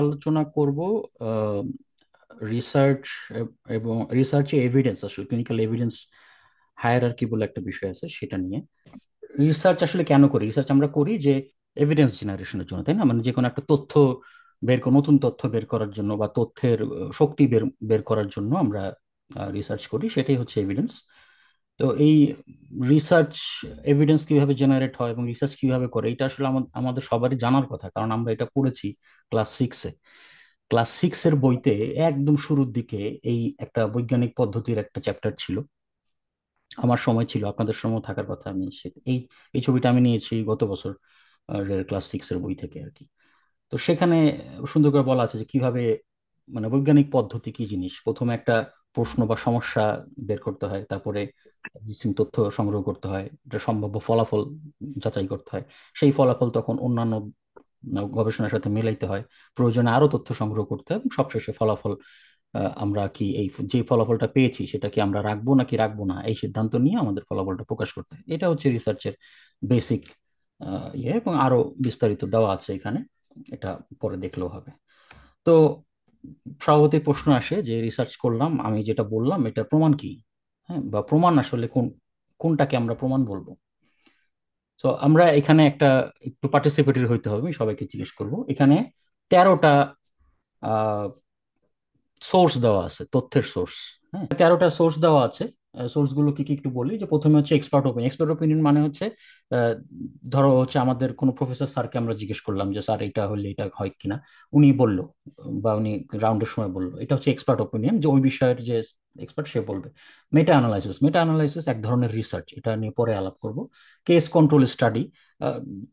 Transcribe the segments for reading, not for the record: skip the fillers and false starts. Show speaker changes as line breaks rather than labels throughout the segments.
আলোচনা করব রিসার্চ এবং রিসার্চে এভিডেন্স, আসলে ক্লিনিক্যাল এভিডেন্স হায়ারার্কি বলে একটা বিষয় আছে, সেটা নিয়ে। রিসার্চ আসলে কেন করি? রিসার্চ আমরা করি যে এভিডেন্স জেনারেশনের জন্য, তাই না? মানে যে কোনো একটা তথ্য নতুন তথ্য বের করার জন্য বা তথ্যের শক্তি বের বের করার জন্য আমরা রিসার্চ করি, সেটাই হচ্ছে এভিডেন্স। তো এই রিসার্চ এভিডেন্স কিভাবে জেনারেট হয় এবং রিসার্চ কিভাবে করে, এটা আসলে আমাদের সবারই জানার কথা, কারণ আমরা এটা পড়েছি ক্লাস 6-এ। ক্লাস 6 এর বইতে একদম শুরুর দিকে এই একটা বৈজ্ঞানিক পদ্ধতির একটা চ্যাপ্টার ছিল। আমার সময় ছিল, আপনাদের সময় থাকার কথা। এই এই ছবিটা আমি নিয়েছি গত বছর ক্লাস 6 এর বই থেকে আর কি। তো সেখানে সুন্দর করে বলা আছে যে কিভাবে, মানে বৈজ্ঞানিক পদ্ধতি কি জিনিস। প্রথমে একটা প্রশ্ন বা সমস্যা বের করতে হয়, তারপরে ডিসটিংক্ট তথ্য সংগ্রহ করতে হয়, এটা সম্ভাব্য ফলাফল যাচাই করতে হয়, সেই ফলাফল তখন অন্যান্য গবেষণার সাথে মেলাইতে হয়, প্রয়োজনে আরো তথ্য সংগ্রহ করতে হয়, এবং সবশেষে ফলাফল আমরা কি এই যে ফলাফলটা পেয়েছি সেটা কি আমরা রাখবো নাকি রাখবো না, এই সিদ্ধান্ত নিয়ে আমাদের ফলাফলটা প্রকাশ করতে হয়। এটা হচ্ছে রিসার্চের বেসিক ইয়ে, এবং আরো বিস্তারিত দেওয়া আছে এখানে, এটা পরে দেখলেও হবে। তো স্বভাবতই প্রশ্ন আসে যে রিসার্চ করলাম, আমি যেটা বললাম এটা প্রমাণ কি? হ্যাঁ, বা প্রমাণ আসলে কোনটাকে আমরা প্রমাণ বলবো? তো আমরা এখানে একটু পার্টিসিপেটরি হইতে হবে, আমি সবাইকে জিজ্ঞেস করব। এখানে 13টা সোর্স দেওয়া আছে, তথ্যের সোর্স। হ্যাঁ, 13টা সোর্স দেওয়া আছে। সোর্স গুলো কি কি একটু বলি। যে প্রথমে হচ্ছে এক্সপার্ট ওপিনিয়ন। এক্সপার্ট ওপিনিয়ন মানে হচ্ছে আহ, ধরো হচ্ছে আমাদের কোনো প্রফেসর স্যারকে আমরা জিজ্ঞেস করলাম যে স্যার এটা হলে এটা হয় কিনা, উনি বললো, বা উনি রাউন্ডের সময় বললো, এটা হচ্ছে এক্সপার্ট ওপিনিয়ন, যে ওই বিষয়ের যে এক্সপার্ট সে বলবে। Meta analysis. মেটা অ্যানালাইসিস এক ধরনের রিসার্চ, এটা নিয়ে পরে আলাপ করব। Case control study.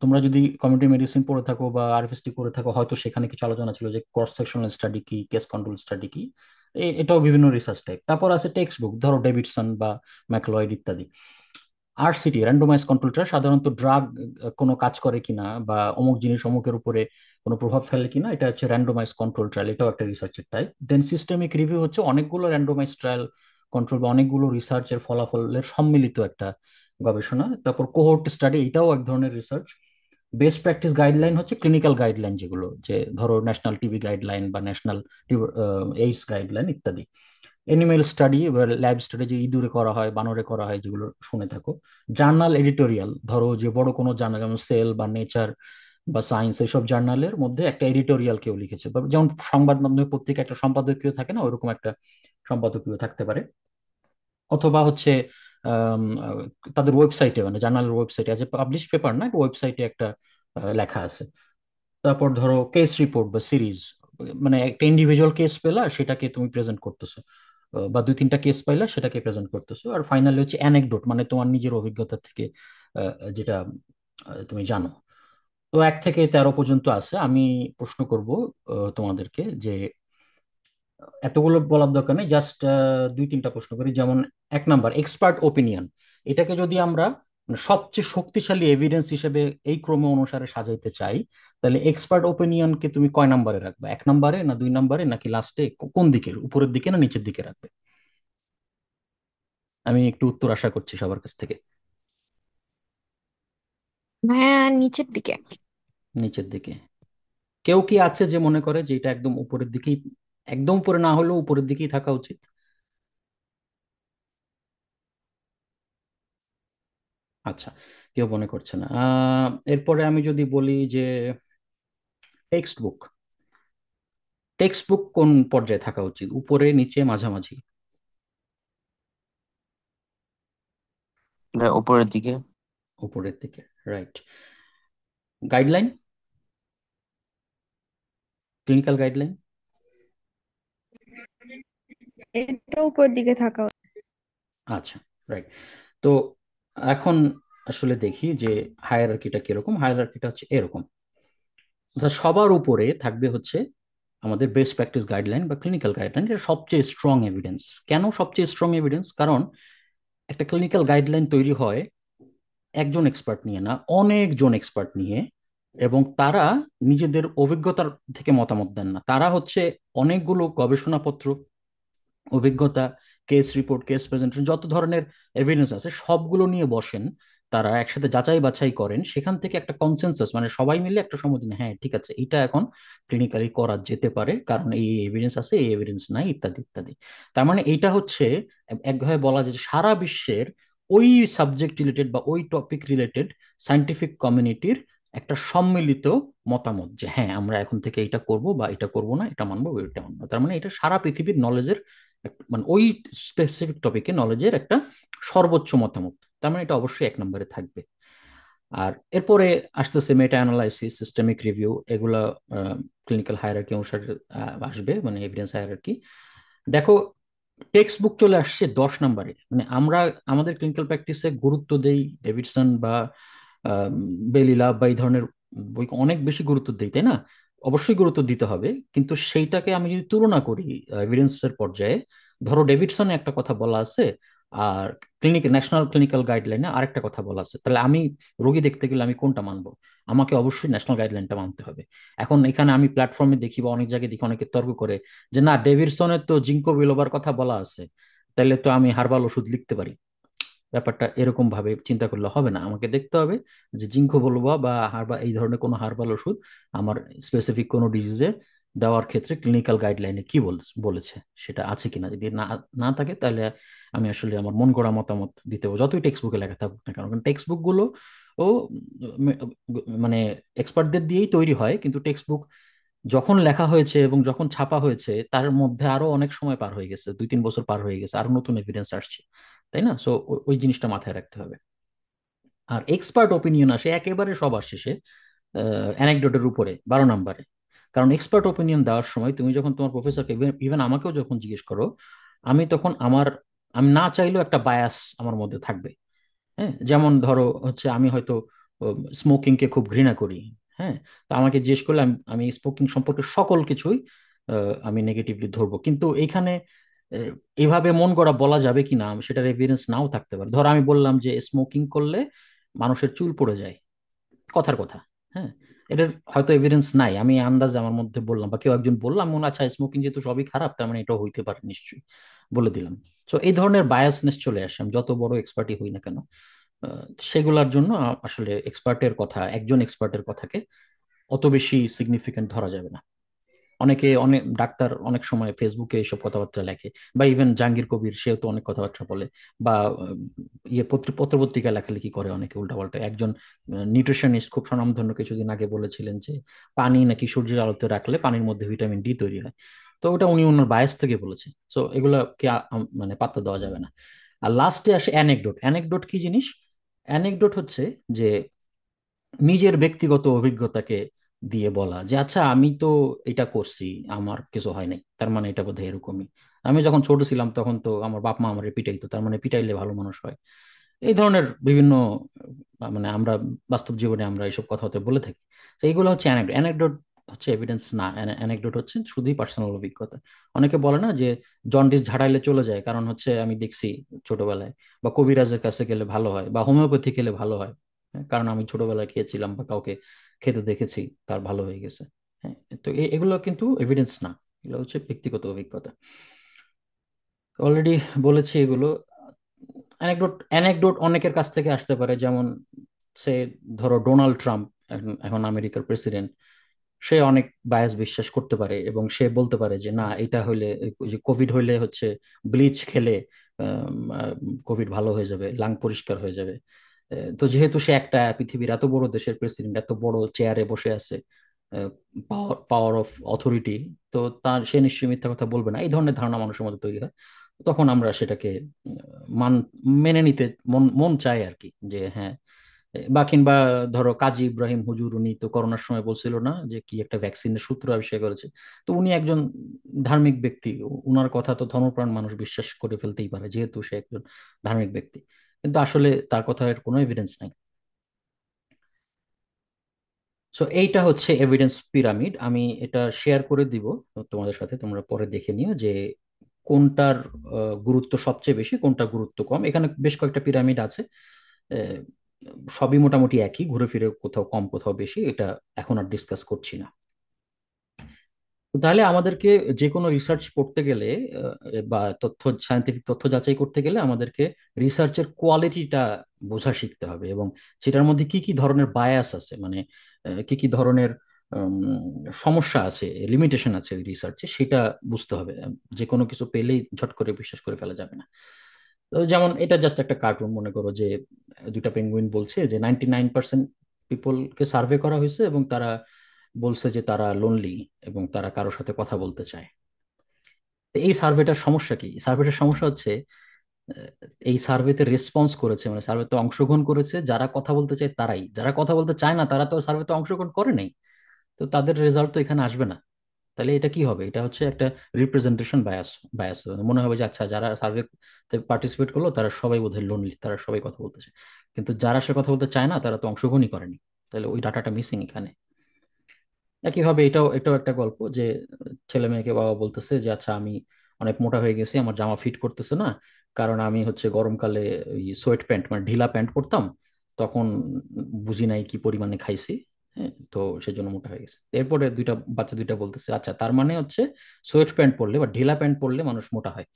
তোমরা যদি কমিউনিটি মেডিসিন পড়ে থাকো বা আরএফএসটি পড়ে থাকো, হয়তো সেখানে কিছু আলোচনা ছিল যে ক্রস সেকশনাল স্টাডি কি, কেস কন্ট্রোল স্টাডি কি। এটাও বিভিন্ন রিসার্চ টাইপ। তারপর আছে টেক্সট বুক, ধরো ডেভিডসন বা ম্যাকলয়েড ইত্যাদি। আরসিটি, র্যান্ডোমাইজ কন্ট্রোল ট্রায়াল, সাধারণত ড্রাগ কোনো কাজ করে কিনা বা অমুক জিনিস অমুকের উপরে কোনো প্রভাব ফেলে কিনা, এটা হচ্ছে র্যান্ডোমাইজ কন্ট্রোল ট্রায়াল, এটাও একটা রিসার্চের টাইপ। দেন সিস্টেমিক রিভিউ হচ্ছে অনেকগুলো র্যান্ডোমাইজ ট্রায়াল কন্ট্রোল বা অনেকগুলো রিসার্চের ফলাফলের সম্মিলিত একটা গবেষণা। তারপর কোহোর্ট স্টাডি, এটাও এক ধরনের রিসার্চ। বেস্ট প্র্যাকটিস গাইডলাইন হচ্ছে ক্লিনিক্যাল গাইডলাইন, যেগুলো যে ধরো ন্যাশনাল টিবি গাইডলাইন বা ন্যাশনাল এইডস গাইডলাইন ইত্যাদি। এনিমেল স্টাডি বা ল্যাব স্টাডি, যে ইঁদুরে করা হয় বানরে করা হয়, যেগুলো শুনে থাকো। জার্নাল এডিটোরিয়াল, ধরো যে বড় কোনো জার্নাল যেমন সেল বা নেচার বা সায়েন্স, এইসব জার্নালের মধ্যে একটা এডিটোরিয়াল কেউ লিখেছে, বা যেমন সংবাদ মাধ্যমের পত্রিকা একটা সম্পাদকীয় থাকে না, ওইরকম একটা সম্পাদকীয় থাকতে পারে। অথবা হচ্ছে তাদের ওয়েবসাইটে, মানে জার্নালের ওয়েবসাইটে আছে, পাবলিশ পেপার না, ওয়েবসাইটে একটা লেখা আছে। তারপর ধরো কেস রিপোর্ট বা সিরিজ, মানে একটা ইন্ডিভিজুয়াল কেস পেলা সেটাকে তুমি প্রেজেন্ট করতেছো, বা দুই তিনটা কেস পাইলা সেটাকে প্রেজেন্ট করতেছো। আর ফাইনালি হচ্ছে অ্যানেকডোট, মানে তোমার নিজের অভিজ্ঞতা থেকে যেটা তুমি জানো। তো 1 থেকে 13 পর্যন্ত আছে। আমি প্রশ্ন করব তোমাদেরকে যে এতগুলো বলার দরকার নেই, জাস্ট দুই তিনটা প্রশ্ন করি। যেমন 1 নাম্বার, এক্সপার্ট ওপিনিয়ন। এটাকে যদি আমরা মানে সবচেয়ে শক্তিশালী এভিডেন্স হিসেবে এই ক্রমে অনুসারে সাজাইতে চাই, তাহলে এক্সপার্ট ওপিনিয়নকে তুমি কয় নাম্বারে রাখবে? 1 নাম্বারে না 2 নাম্বারে নাকি লাস্টে? কোন দিকে, উপরের দিকে না নিচের দিকে রাখবে? আমি একটু উত্তর আশা করছি সবার কাছ থেকে।
হ্যাঁ, নিচের দিকে।
নিচের দিকে। কেউ কি আছে যে মনে করে যে এটা একদম উপরের দিকেই, একদম উপরে না হলেও উপরের দিকেই থাকা উচিত? আচ্ছা, কেউ মনে করছে না। এরপরে আমি যদি বলি যে টেক্সট বুক। টেক্সট বুক কোন পর্যায়ে থাকা উচিত, উপরে নিচে মাঝামাঝি?
এটা উপরের দিকে।
উপরের দিকে, রাইট। Guideline, clinical guideline.
এটা উপরের দিকে থাকা
আচ্ছা, রাইট। তো এখন আসলে দেখি যে হায়ারার্কিটা কিরকম। হায়ারার্কিটা হচ্ছে এরকম, অর্থাৎ সবার উপরে থাকবে হচ্ছে আমাদের বেস্ট প্র্যাকটিস গাইডলাইন বা ক্লিনিক্যাল গাইডলাইন। এটা সবচেয়ে স্ট্রং এভিডেন্স। কেন সবচেয়ে স্ট্রং এভিডেন্স? কারণ একটা ক্লিনিক্যাল গাইডলাইন তৈরি হয় একজন এক্সপার্ট নিয়ে না, অনেকজন এক্সপার্ট নিয়ে। এবং তারা নিজেদের অভিজ্ঞতার থেকে মতামত দেন না, তারা হচ্ছে অনেকগুলো গবেষণাপত্র, অভিজ্ঞতা, কেস রিপোর্ট, কেস প্রেজেন্টেশন, যত ধরনের এভিডেন্স আছে সবগুলো নিয়ে বসেন। তারা একসাথে যাচাই বাছাই করেন, সেখান থেকে একটা কনসেনসাস, মানে সবাই মিলে একটা সম্মতি নেয়, হ্যাঁ ঠিক আছে এটা এখন ক্লিনিক্যালি করা যেতে পারে, কারণ এই এভিডেন্স আছে, এই এভিডেন্স নাই, ইত্যাদি ইত্যাদি। তার মানে এইটা হচ্ছে একভাবে বলা যায় যে সারা বিশ্বের ওই সাবজেক্ট রিলেটেড বা ওই টপিক রিলেটেড সায়েন্টিফিক কমিউনিটির একটা সম্মিলিত মতামত, যে হ্যাঁ আমরা এখন থেকে এটা করব বা এটা করব না, এটা মানবো বা এটা মানবো। তার মানে এটা সারা পৃথিবীর নলেজের, মানে ওই স্পেসিফিক টপিকে নলেজের একটা সর্বোচ্চ মতামত। তার মানে এটা অবশ্যই এক নম্বরে থাকবে। আর এরপরে আসতেছে মেটা অ্যানালাইসিস, সিস্টেমিক রিভিউ, এগুলা ক্লিনিক্যাল হায়ারার্কি অনুসারে আসবে, মানে এভিডেন্স হায়ারার্কি। দেখো, টেক্সট বুক চলে আসছে 10 নম্বরে। মানে আমরা আমাদের ক্লিনিক্যাল প্র্যাকটিসে গুরুত্ব দেই ডেভিডসন বা বেলিলা বা এই ধরনের বই অনেক বেশি গুরুত্ব দেই, তাই না? অবশ্যই গুরুত্ব দিতে হবে, কিন্তু সেইটাকে আমি যদি তুলনা করি এভিডেন্সের পর্যায়ে, ধরো ডেভিডসনে একটা কথা বলা আছে, আর ন্যাশনাল ক্লিনিক্যাল গাইডলাইনে আরেকটা কথা বলা আছে, তাহলে আমি রোগী দেখতে গেলে আমি কোনটা মানবো? আমাকে অবশ্যই ন্যাশনাল গাইডলাইনটা মানতে হবে। এখন এখানে আমি প্ল্যাটফর্মে দেখি বা অনেক জায়গায় দেখি অনেকে তর্ক করে যে না, ডেভিডসনের তো জিঙ্কো বিলোবার কথা বলা আছে, তাহলে তো আমি হার্বাল ওষুধ লিখতে পারি। ব্যাপারটা এরকম ভাবে চিন্তা করলে হবে না, আমাকে দেখতে হবে যে জিঙ্কো বিলোবা বা এই ধরনের কোনো হার্বাল ওষুধ আমার স্পেসিফিক কোনো ডিজিজে দেওয়ার ক্ষেত্রে ক্লিনিক্যাল গাইডলাইনে কি বলেছে সেটা আছে কিনা। যদি না না থাকে, তাহলে আমি আসলে আমার মন গড়া মতামত দিতে হবে, যতই টেক্সট বুকে লেখা থাকুক না, কারণ টেক্সট বুক গুলো ও মানে এক্সপার্টদের দিয়েই তৈরি হয়, কিন্তু টেক্সট বুক যখন লেখা হয়েছে এবং যখন ছাপা হয়েছে তার মধ্যে আরো অনেক সময় পার হয়ে গেছে, 2-3 বছর পার হয়ে গেছে, আরো নতুন এভিডেন্স আসছে, তাই না? সো ওই জিনিসটা মাথায় রাখতে হবে। আর এক্সপার্ট ওপিনিয়ন আসে একেবারে সবার শেষে, অ্যানেকডোটের উপরে 12 নম্বরে। কারণ এক্সপার্ট ওপিনিয়ন দেওয়ার সময় তুমি যখন তোমার প্রফেসরকে, ইভেন আমাকেও যখন জিজ্ঞেস করো, আমি তখন আমি না চাইলেও একটা বায়াস আমার মধ্যে থাকবে। হ্যাঁ, যেমন ধরো হচ্ছে আমি হয়তো স্মোকিং কে খুব ঘৃণা করি। হ্যাঁ, তো আমাকে জিজ্ঞেস করলে আমি স্মোকিং সম্পর্কে সকল কিছুই আমি নেগেটিভলি ধরবো, কিন্তু এইখানে আহ, এভাবে মন গড়া বলা যাবে কিনা সেটার এভিডেন্স নাও থাকতে পারে। ধরো আমি বললাম যে স্মোকিং করলে মানুষের চুল পড়ে যায়, কথার কথা। হ্যাঁ, এটার হয়তো এভিডেন্স নাই, আমি আন্দাজে আমার মধ্যে বললাম বা কেউ একজন বললাম, মনে আচ্ছা স্মোকিং যেহেতু সবই খারাপ, তার মানে এটাও হইতে পারে নিশ্চয়ই, বলে দিলাম। তো এই ধরনের বায়াসনেস চলে আসে, আমি যত বড় এক্সপার্টই হই না কেন। সেগুলোর জন্য আসলে এক্সপার্টের কথা, একজন এক্সপার্টের কথাকে অত বেশি সিগনিফিকেন্ট ধরা যাবে না। অনেক ডাক্তার অনেক সময় ফেসবুকে এসব কথাবার্তা লেখে, বা ইভেন জাহাঙ্গীর কবির সেও তো অনেক কথাবার্তা বলে, বা ইয়ে পত্রপত্রিকায় লেখালেখি করে অনেকে উল্টাপাল্টা। একজন নিউট্রিশনিস্ট খুব স্বনামধন্য কিছুদিন আগে বলেছিলেন যে পানি নাকি সূর্যের আলোতে রাখলে পানির মধ্যে ভিটামিন ডি তৈরি হয়। তো ওটা উনি ওনার বায়াস থেকে বলেছে। সো এগুলোকে মানে পাত্তা দেওয়া যাবে না। আর লাস্টে আসে অ্যানেকডোট। অ্যানেকডোট কি জিনিস? অ্যানেকডোট হচ্ছে যে নিজের ব্যক্তিগত অভিজ্ঞতাকে দিয়ে বলা যে আচ্ছা আমি তো এটা করছি, আমার কিছু হয় নাই, তার মানে এটা বোধহয় এরকমই। আমি যখন ছোট ছিলাম তখন তো আমার বাপ মা আমার পিটাইতো, তার মানে পিটাইলে ভালো মানুষ হয়। এই ধরনের বিভিন্ন মানে আমরা বাস্তব জীবনে আমরা এইসব কথাবার্তা বলে থাকি। তো এইগুলো হচ্ছে অ্যানেকডোট। অ্যানেকডোট হচ্ছে এভিডেন্স না, অ্যানেকডোট হচ্ছে শুধুই পার্সোনাল অভিজ্ঞতা। অনেকে বলে না যে জন্ডিস ঝাড়াইলে চলে যায়, কারণ হচ্ছে আমি দেখছি ছোটবেলায়, বা কবিরাজের কাছে গেলে ভালো হয়, বা হোমিওপ্যাথি খেলে ভালো হয়। হ্যাঁ, কারণ আমি ছোটবেলায় খেয়েছিলাম বা কাউকে খেতে দেখেছি, তার ভালো হয়ে গেছে। হ্যাঁ, তো এগুলো কিন্তু এভিডেন্স না, এগুলো হচ্ছে ব্যক্তিগত অভিজ্ঞতা। অলরেডি বলেছি এগুলো। অ্যানেকডোট অ্যানেকডোট অনেকের কাছ থেকে আসতে পারে, যেমন সে ধরো ডোনাল্ড ট্রাম্প, এখন এখন আমেরিকার প্রেসিডেন্ট, সে অনেক বায়াস বিশ্বাস করতে পারে এবং সে বলতে পারে যে না এটা হইলে, ওই যে কোভিড হইলে হচ্ছে ব্লিচ খেলে কোভিড ভালো হয়ে যাবে, লাং পরিষ্কার হয়ে যাবে। তো যেহেতু সে একটা পৃথিবীর এত বড় দেশের প্রেসিডেন্ট, এত বড় চেয়ারে বসে আছে, পাওয়ার পাওয়ার অফ অথরিটি, তো তার সে নিশ্চয়ই মিথ্যা কথা বলবে না, এই ধরনের ধারণা মানুষের মধ্যে তৈরি হয়। তখন আমরা সেটাকে মান মেনে নিতে মন মন চায় আর কি, যে হ্যাঁ। বা কিংবা ধরো কাজী ইব্রাহিম হুজুর, উনি তো করোনার সময় বলছিল না যে কি একটা ভ্যাকসিনের সূত্র আবিষ্কার করেছে। তো উনি একজন ধার্মিক ব্যক্তি, উনার কথা তো ধর্মপ্রাণ মানুষ বিশ্বাস করে ফেলতেই পারে, যেহেতু সে একজন ধার্মিক ব্যক্তি। কিন্তু আসলে তার কথার কোনো এভিডেন্স নাই। সো এইটা হচ্ছে এভিডেন্স পিরামিড, আমি এটা শেয়ার করে দিব তোমাদের সাথে, তোমরা পরে দেখে নিও যে কোনটার গুরুত্ব সবচেয়ে বেশি, কোনটার গুরুত্ব কম। এখানে বেশ কয়েকটা পিরামিড আছে, আহ, সবই মোটামুটি একই, ঘুরে ফিরে কোথাও কম কোথাও বেশি, এটা এখন আর ডিসকাস করছি না। তো তাহলে আমাদেরকে যে কোনো রিসার্চ পড়তে গেলে বা সায়েন্টিফিক তথ্য যাচাই করতে গেলে আমাদেরকে রিসার্চের কোয়ালিটিটা বোঝা শিখতে হবে, এবং সেটার মধ্যে কি কি ধরনের বায়াস আছে, মানে কি কি ধরনের সমস্যা আছে, লিমিটেশন আছে ওই রিসার্চে, সেটা বুঝতে হবে। যে কোনো কিছু পেলেই ঝট করে বিশ্বাস করে ফেলা যাবে না। তো যেমন এটা জাস্ট একটা কার্টুন, মনে করো যে দুইটা পেঙ্গুইন বলছে যে 99% পিপলকে সার্ভে করা হয়েছে এবং তারা বলছে যে তারা লোনলি এবং তারা কারোর সাথে কথা বলতে চায়। তো এই সার্ভেটার সমস্যা কি? সার্ভেটার সমস্যা হচ্ছে আহ, এই সার্ভেতে রেসপন্স করেছে, মানে সার্ভেতে অংশগ্রহণ করেছে যারা কথা বলতে চায় তারাই, যারা কথা বলতে চায় না তারা তো সার্ভেতে অংশগ্রহণ করে নাই। তো তাদের রেজাল্ট তো এখানে আসবে না। তাহলে এটা কি হবে? এটা হচ্ছে একটা রিপ্রেজেন্টেশন বায়াস। বায়াস মনে হবে যে আচ্ছা, যারা সার্ভে পার্টিসিপেট করলো তারা সবাই বোধহয় লোনলি, তারা সবাই কথা বলতে চায়, কিন্তু যারা সে কথা বলতে চায় না তারা তো অংশগ্রহণই করেনি। তাহলে ওই ডাটাটা মিসিং এখানে। একইভাবে এটাও এটাও একটা গল্প যে ছেলে মেয়েকে বাবা বলতেছে যে আচ্ছা, আমি অনেক মোটা হয়ে গেছি, আমার জামা ফিট করতেছে না, কারণ আমি হচ্ছে গরমকালে ওই সোয়েট প্যান্ট মানে ঢিলা প্যান্ট পরতাম, তখন বুঝি নাই কি পরিমাণে খাইছি। হ্যাঁ, তো সেজন্য মোটা হয়ে গেছে। এরপরে বাচ্চা দুইটা বলতেছে আচ্ছা, তার মানে হচ্ছে সোয়েট প্যান্ট পরলে বা ঢিলা প্যান্ট পরলে মানুষ মোটা হয়।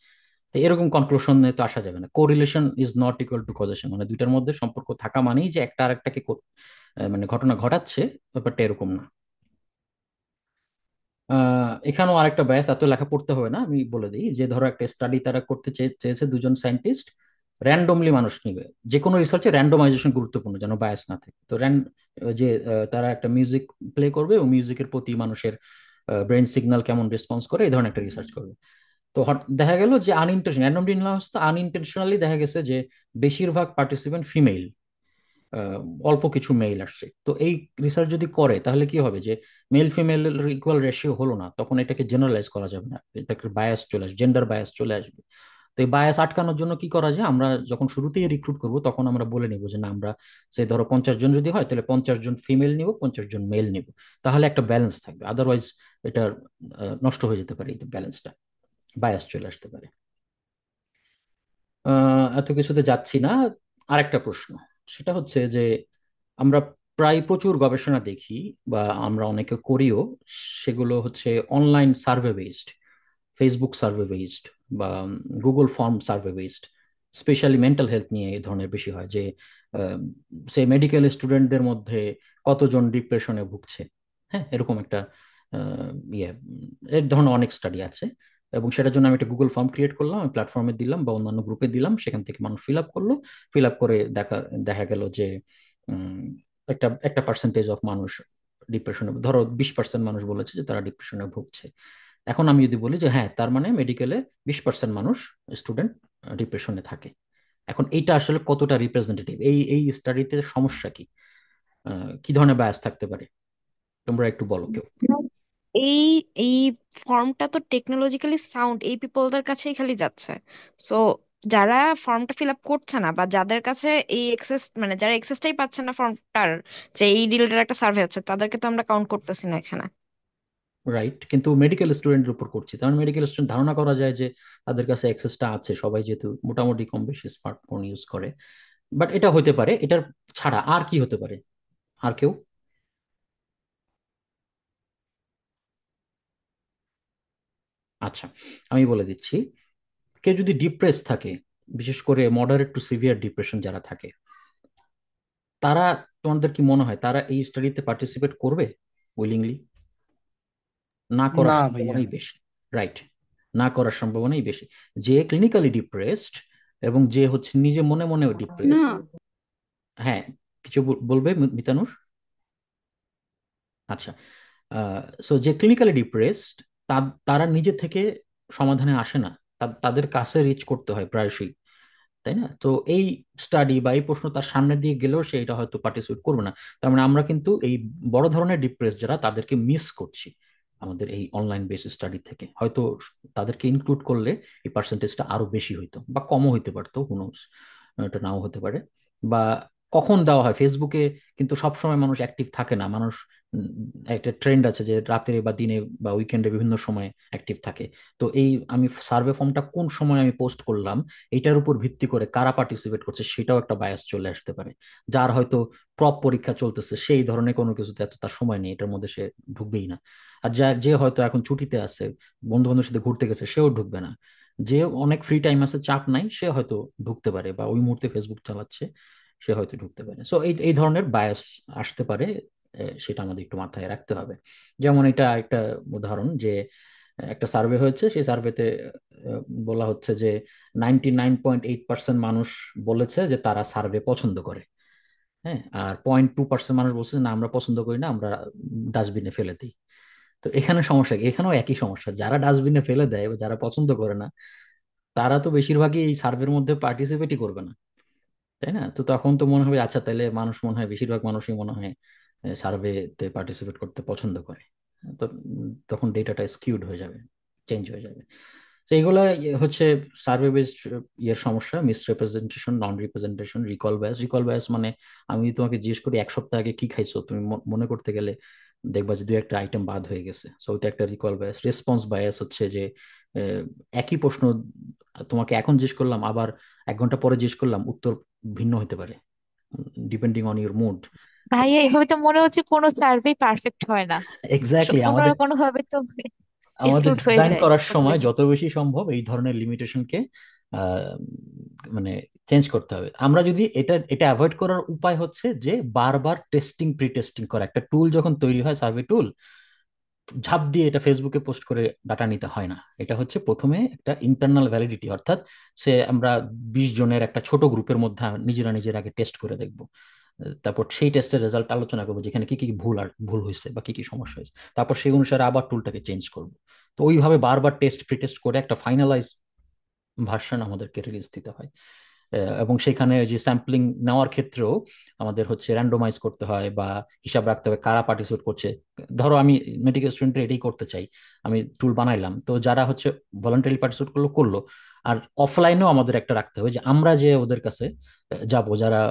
তো এরকম কনক্লুশনে তো আসা যাবে না। Correlation is not equal to causation, মানে দুইটার মধ্যে সম্পর্ক থাকা মানেই যে একটা আরেকটাকে মানে ঘটনা ঘটাচ্ছে, ব্যাপারটা এরকম না। এখানেও আরেকটা ব্যাস, এত লেখা পড়তে হবে না, আমি বলে দিই যে ধরো একটা স্টাডি তারা করতে চেয়েছে, দুজন সায়েন্টিস্ট র্যান্ডমলি মানুষ নিবে। যে কোনো রিসার্চে র্যান্ডমাইজেশন গুরুত্বপূর্ণ, যেন বায়াস না থাকে। তো তারা একটা মিউজিক প্লে করবে এবং মিউজিকের প্রতি মানুষের ব্রেন সিগন্যাল কেমন রেসপন্স করে, এই ধরনের একটা রিসার্চ করবে। তো দেখা গেল যে র্যান্ডমলি নেওয়া হচ্ছে, আনইনটেনশনালি দেখা গেছে যে বেশিরভাগ পার্টিসিপেন্ট ফিমেল, আহ, অল্প কিছু মেইল আসছে। তো এই রিসার্চ যদি করে তাহলে কি হবে যে মেল ফিমেল ইকুয়াল রেশিও হলো না, তখন এটাকে জেনারেলাইজ করা যাবে না, এটাকে বায়াস চলে আসবে, জেন্ডার বায়াস চলে আসবে। তো এই বায়াস আটকানোর জন্য কি করা যায়? আমরা যখন শুরুতেই রিক্রুট করব তখন আমরা বলে নিব যে না, আমরা সেই ধরো 50 জন যদি হয় তাহলে 50 জন ফিমেল নিব, 50 জন মেল নিব। তাহলে একটা ব্যালেন্স থাকবে, আদারওয়াইজ এটা নষ্ট হয়ে যেতে পারে, এই ব্যালেন্সটা, বায়াস চলে আসতে পারে। এত কিছুতে যাচ্ছি না। আরেকটা প্রশ্ন, সেটা হচ্ছে যে আমরা প্রায় প্রচুর গবেষণা দেখি বা আমরা অনেকে করিও, সেগুলো হচ্ছে online survey based, Facebook survey based বা Google form survey based. Specially mental health নিয়ে এই ধরনের বেশি হয় যে সে মেডিকেল স্টুডেন্টদের মধ্যে কতজন ডিপ্রেশনে ভুগছে। হ্যাঁ, এরকম একটা এর ধরনের অনেক স্টাডি আছে। এবং সেটার জন্য আমি একটা গুগল ফর্ম ক্রিয়েট করলাম, আমি প্ল্যাটফর্মে দিলাম বা অন্যান্য গ্রুপে দিলাম, সেখান থেকে মানুষ ফিল আপ করলো। ফিল আপ করে দেখা গেল যে উম, একটা একটা পার্সেন্টেজ অফ মানুষ ডিপ্রেশনে, ধরো 20% মানুষ বলেছে যে তারা ডিপ্রেশনে ভুগছে। এখন আমি যদি বলি যে হ্যাঁ, তার মানে মেডিকেলে 20% মানুষ, স্টুডেন্ট, ডিপ্রেশনে থাকে। এখন এইটা আসলে কতটা রিপ্রেজেন্টেটিভ? এই এই স্টাডিতে সমস্যা কি? কি ধরনের বায়াস থাকতে পারে? তোমরা একটু বলো কেউ।
এই এই ফর্মটা তো টেকনোলজিক্যালি সাউন্ড, এই পিপলদের কাছেই খালি যাচ্ছে। সো যারা ফর্মটা ফিল আপ করছে না বা যাদের কাছে এই এক্সেস, মানে যারা এক্সেসটাই পাচ্ছে না ফর্মটার, যে এই রিলেটেড একটা সার্ভে হচ্ছে, তাদেরকে তো আমরা কাউন্ট করতেছি না এখানে।
রাইট, কিন্তু মেডিকেল স্টুডেন্টের উপর করছি, কারণ মেডিকেল স্টুডেন্ট ধারণা করা যায় যে তাদের কাছে অ্যাক্সেসটা আছে, সবাই যেহেতু মোটামুটি কম বেশি স্মার্টফোন ইউজ করে। বাট এটা হতে পারে, এটার ছাড়া আর কি হতে পারে? আর কেউ? আচ্ছা, আমি বলে দিচ্ছি। কেউ যদি ডিপ্রেস থাকে, বিশেষ করে মডারেট টু সিভিয়ার ডিপ্রেশন যারা থাকে, তারা, তোমাদের কি মনে হয় তারা এই স্টাডিতে পার্টিসিপেট করবে উইলিংলি? না করার
না ভাইয়া।
সম্ভাবনাই বেশি। রাইট, না করার সম্ভাবনাই বেশি। যে ক্লিনিক্যালি ডিপ্রেসড এবং যে হচ্ছে নিজে মনে মনে
না,
ডিপ্রেসড। হ্যাঁ, কিছু বলবে মিতানুর? আচ্ছা, সো যে ক্লিনিক্যালি ডিপ্রেসড, তারা নিজে থেকে সমাধানে আসে না, তাদের কাছে রিচ করতে হয় প্রায়শই, তাই না? তো এই স্টাডি বা এই প্রশ্ন তার সামনে দিয়ে গেলেও সে এটা হয়তো পার্টিসিপেট করবে না। তার মানে আমরা কিন্তু এই বড় ধরনের ডিপ্রেস যারা, তাদেরকে মিস করছি আমাদের এই অনলাইন বেস স্টাডি থেকে। হয়তো তাদেরকে ইনক্লুড করলে এই পার্সেন্টেজটা আরো বেশি হইতো বা কমও হইতে পারতো, হুনোস, এটা নাও হতে পারে। বা কখন দেওয়া হয় ফেসবুকে, কিন্তু সবসময় মানুষ অ্যাক্টিভ থাকে না। মানুষ উম, একটা ট্রেন্ড আছে যে রাতে বা দিনে বা উইকেন্ডে বিভিন্ন সময় অ্যাক্টিভ থাকে। তো এই আমি সার্ভে ফর্মটা কোন সময় আমি পোস্ট করলাম, এটার উপর ভিত্তি করে কারা পার্টিসিপেট করছে সেটাও একটা বায়াস চলে আসতে পারে। যার হয়তো প্রপ পরীক্ষা চলতেছে সেই ধরনের কোনো কিছুতে এত তার সময় নেই, এটার মধ্যে সে ঢুকবেই না। আর যে হয়তো এখন ছুটিতে আছে, বন্ধু বান্ধবের সাথে ঘুরতে গেছে, সেও ঢুকবে না। যে অনেক ফ্রি টাইম আছে, চাপ নাই, সে হয়তো ঢুকতে পারে, বা ওই মুহূর্তে ফেসবুক চালাচ্ছে, সে হয়তো ঢুকতে পারে। সো এই এই ধরনের বায়াস আসতে পারে। সেটা আমাদের একটু মাথায় রাখতে হবে। যেমন এটা একটা উদাহরণ যে একটা সার্ভে হয়েছে, সেই সার্ভেতে বলা হচ্ছে যে 99.8% মানুষ বলেছে যে তারা সার্ভে পছন্দ করে। হ্যাঁ, আর 0.2% মানুষ বলছে যে, না আমরা পছন্দ করি না, আমরা ডাস্টবিনে ফেলে দিই। তো এখানে সমস্যা কি? এখানেও একই সমস্যা, যারা ডাস্টবিনে ফেলে দেয় বা যারা পছন্দ করে না, তারা তো বেশিরভাগই এই সার্ভের মধ্যে পার্টিসিপেটই করবে না, তাই না? তো তখন তো মনে হবে আচ্ছা, তাহলে মানুষ মনে হয়, বেশিরভাগ মানুষই মনে হয় সার্ভেতে পার্টিসিপেট করতে পছন্দ করে। তো তখন ডেটাটা স্কিউড হয়ে যাবে, চেঞ্জ হয়ে যাবে। তো এগুলা হচ্ছে সার্ভে বেসড ইয়ের সমস্যা: misrepresentation, non representation, recall bias. Recall bias মানে আমি তোমাকে জিজ্ঞেস করি 1 সপ্তাহ আগে কি খাইছো, তুমি মনে করতে গেলে দেখবা যে 2 একটা আইটেম বাদ হয়ে গেছে। সো ওইটা একটা রিকল বায়াস। রেসপন্স বায়াস হচ্ছে যে একই প্রশ্ন তোমাকে এখন জিজ্ঞেস করলাম, আবার 1 ঘন্টা পরে জিজ্ঞেস করলাম, উত্তর ভিন্ন হতে পারে, ডিপেন্ডিং অন ইউর মুড।
ভাইয়া এভাবে তো মনে হচ্ছে কোনো সার্ভে পারফেক্ট হয় না।
এক্স্যাক্টলি।
কোনো না
আমাদের
কোনো ভাবে তো
আমাদের
এক্সক্লুড হয়ে
ডিজাইন
যায়
করার
কোনো
সময়
কিছু।
যত বেশি সম্ভব এই ধরনের লিমিটেশনকে আহ, মানে চেঞ্জ করতে হবে। আমরা যদি এটা এটা অ্যাভয়েড করার উপায় হচ্ছে যে বারবার টেস্টিং, প্রি টেস্টিং করা। একটা টুল যখন তৈরি হয়, সার্ভে টুল, ঝাঁপ দিয়ে এটা ফেসবুকে পোস্ট করে ডাটা নিতে হয় না। এটা হচ্ছে প্রথমে একটা ইন্টারনাল ভ্যালিডিটি, অর্থাৎ আমরা 20 জনের একটা ছোট গ্রুপের মধ্যে নিজেরা নিজের আগে টেস্ট করে দেখবো। তারপর সেই টেস্টের রেজাল্ট আলোচনা করবো, যেখানে কি কি ভুল হয়েছে বা কি কি সমস্যা হয়েছে। তারপর সেই অনুসারে আবার টুলটাকে চেঞ্জ করবো। তো ওইভাবে বারবার টেস্ট, প্রি টেস্ট করে একটা ফাইনালাইজ ভার্সন আমাদেরকে রিলিজ দিতে হয়। এবং সেখানে ওই যে স্যাম্পলিং নেওয়ার ক্ষেত্রেও আমাদের হচ্ছে র্যান্ডোমাইজ করতে হয় বা হিসাব রাখতে হবে কারা পার্টিসিপেট করছে। ধরো আমি মেডিকেল স্টুডেন্ট এটাই করতে চাই, আমি টুল বানাইলাম, তো যারা হচ্ছে ভলান্টারি পার্টিসিপেট করলো করলো। আর অফলাইনেও আমাদের একটা রাখতে হবে যে আমরা যে ওদের কাছে যাব, যারা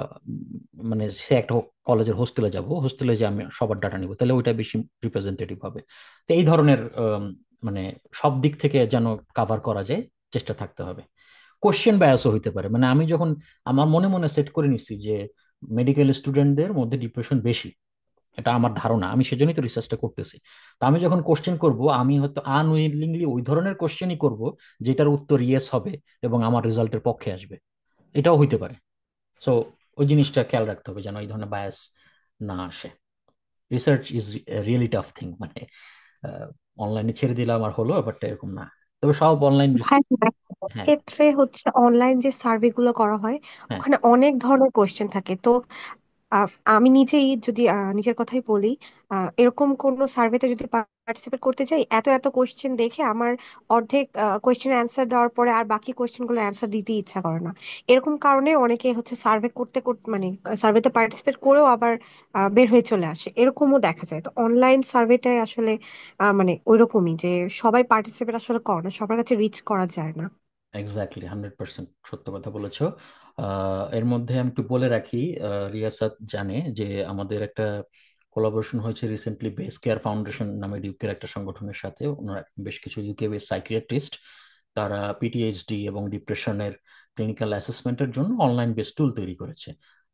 মানে সে একটা কলেজের হোস্টেলে যাব, হোস্টেলে যে আমি সবার ডাটা নিব, তাহলে ওইটা বেশি রিপ্রেজেন্টেটিভ হবে। তো এই ধরনের মানে সব দিক থেকে যেন কাভার করা যায়, চেষ্টা থাকতে হবে। কোশ্চেন বায়াসও হইতে পারে, মানে আমি যখন আমার মনে মনে সেট করে নিচ্ছি যে মেডিকেল স্টুডেন্টদের মধ্যে ডিপ্রেশন বেশি, এটা আমার ধারণা, আমি সেজন্যই তো রিসার্চটা করতেছি। তো আমি যখন কোশ্চেন করব, আমি হয়তো আনউইলিংলি ওই ধরনের কোশ্চেনই করব যেটার উত্তর ইয়েস হবে এবং আমার রেজাল্টের পক্ষে আসবে। এটাও হইতে পারে। সো ওই জিনিসটা খেয়াল রাখতে হবে যেন এই ধরনের বায়াস না আসে। Research is really tough thing, মানে অনলাইনে ছেড়ে দিলাম আর হলো, ব্যাপারটা এরকম না। তবে সব অনলাইন।
হ্যাঁ,
হ্যাঁ।
ক্ষেত্রে হচ্ছে অনলাইন যে সার্ভে গুলো করা হয়
হ্যাঁ।
ওখানে অনেক ধরনের কোশ্চেন থাকে। তো আমি নিজেই যদি নিজের কথাই বলি, এরকম কোন সার্ভেতে যদি পার্টিসিপেট করতে চাই, এত এত কোশ্চেন দেখে আমার অর্ধেক কোশ্চেন অ্যান্সার দেওয়ার পরে আর বাকি কোশ্চেন গুলো অ্যান্সার দিতে ইচ্ছা করে না। এরকম কারণে অনেকে হচ্ছে সার্ভে করতে করতে মানে সার্ভেতে পার্টিসিপেট করেও আবার বের হয়ে চলে আসে, এরকমও দেখা যায়। তো অনলাইন সার্ভেটাই আসলে মানে ওইরকমই যে সবাই পার্টিসিপেট আসলে করে না, সবার কাছে রিচ করা যায় না।
এক্স্যাক্টলি, 100% সত্য কথা বলেছো। এর মধ্যে আমি একটু বলে রাখি, রিয়াসাত জানে যে আমাদের একটা কোলাবোরেশন হয়েছে রিসেন্টলি বেস কেয়ার ফাউন্ডেশন নামে ইউকের একটা সংগঠনের সাথে। ওনারা বেশ কিছু ইউকে বেস সাইকিয়াট্রিস্ট, তারা পিটিএইচডি এবং ডিপ্রেশনের ক্লিনিক্যাল অ্যাসেসমেন্টের জন্য অনলাইন বেস টুল তৈরি করেছে।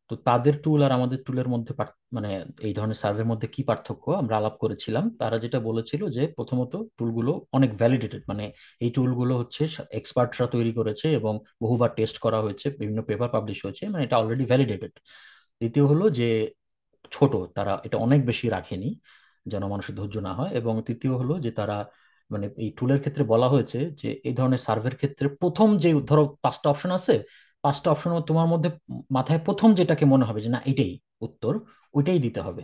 তো তাদের টুল আর আমাদের টুলের মধ্যে মানে এই ধরনের সার্ভের মধ্যে কি পার্থক্য আমরা আলাপ করেছিলাম। তারা যেটা বলেছিল যে প্রথমত টুলগুলো অনেক ভ্যালিডেটেড, মানে এই টুলগুলো হচ্ছে এক্সপার্টরা তৈরি করেছে এবং বহুবার টেস্ট করা হয়েছে, বিভিন্ন পেপার পাবলিশ হয়েছে, মানে এটা অলরেডি ভ্যালিডেটেড। দ্বিতীয় হলো যে ছোট, তারা এটা অনেক বেশি রাখেনি যেন মানুষের ধৈর্য না হয়। এবং তৃতীয় হলো যে তারা মানে এই টুলের ক্ষেত্রে বলা হয়েছে যে এই ধরনের সার্ভের ক্ষেত্রে প্রথম যে ধরো 5টা অপশন আছে, 5টা অপশন তোমার মধ্যে মাথায় প্রথম যেটাকে মনে হবে যে না এটাই উত্তর, ওইটাই দিতে হবে।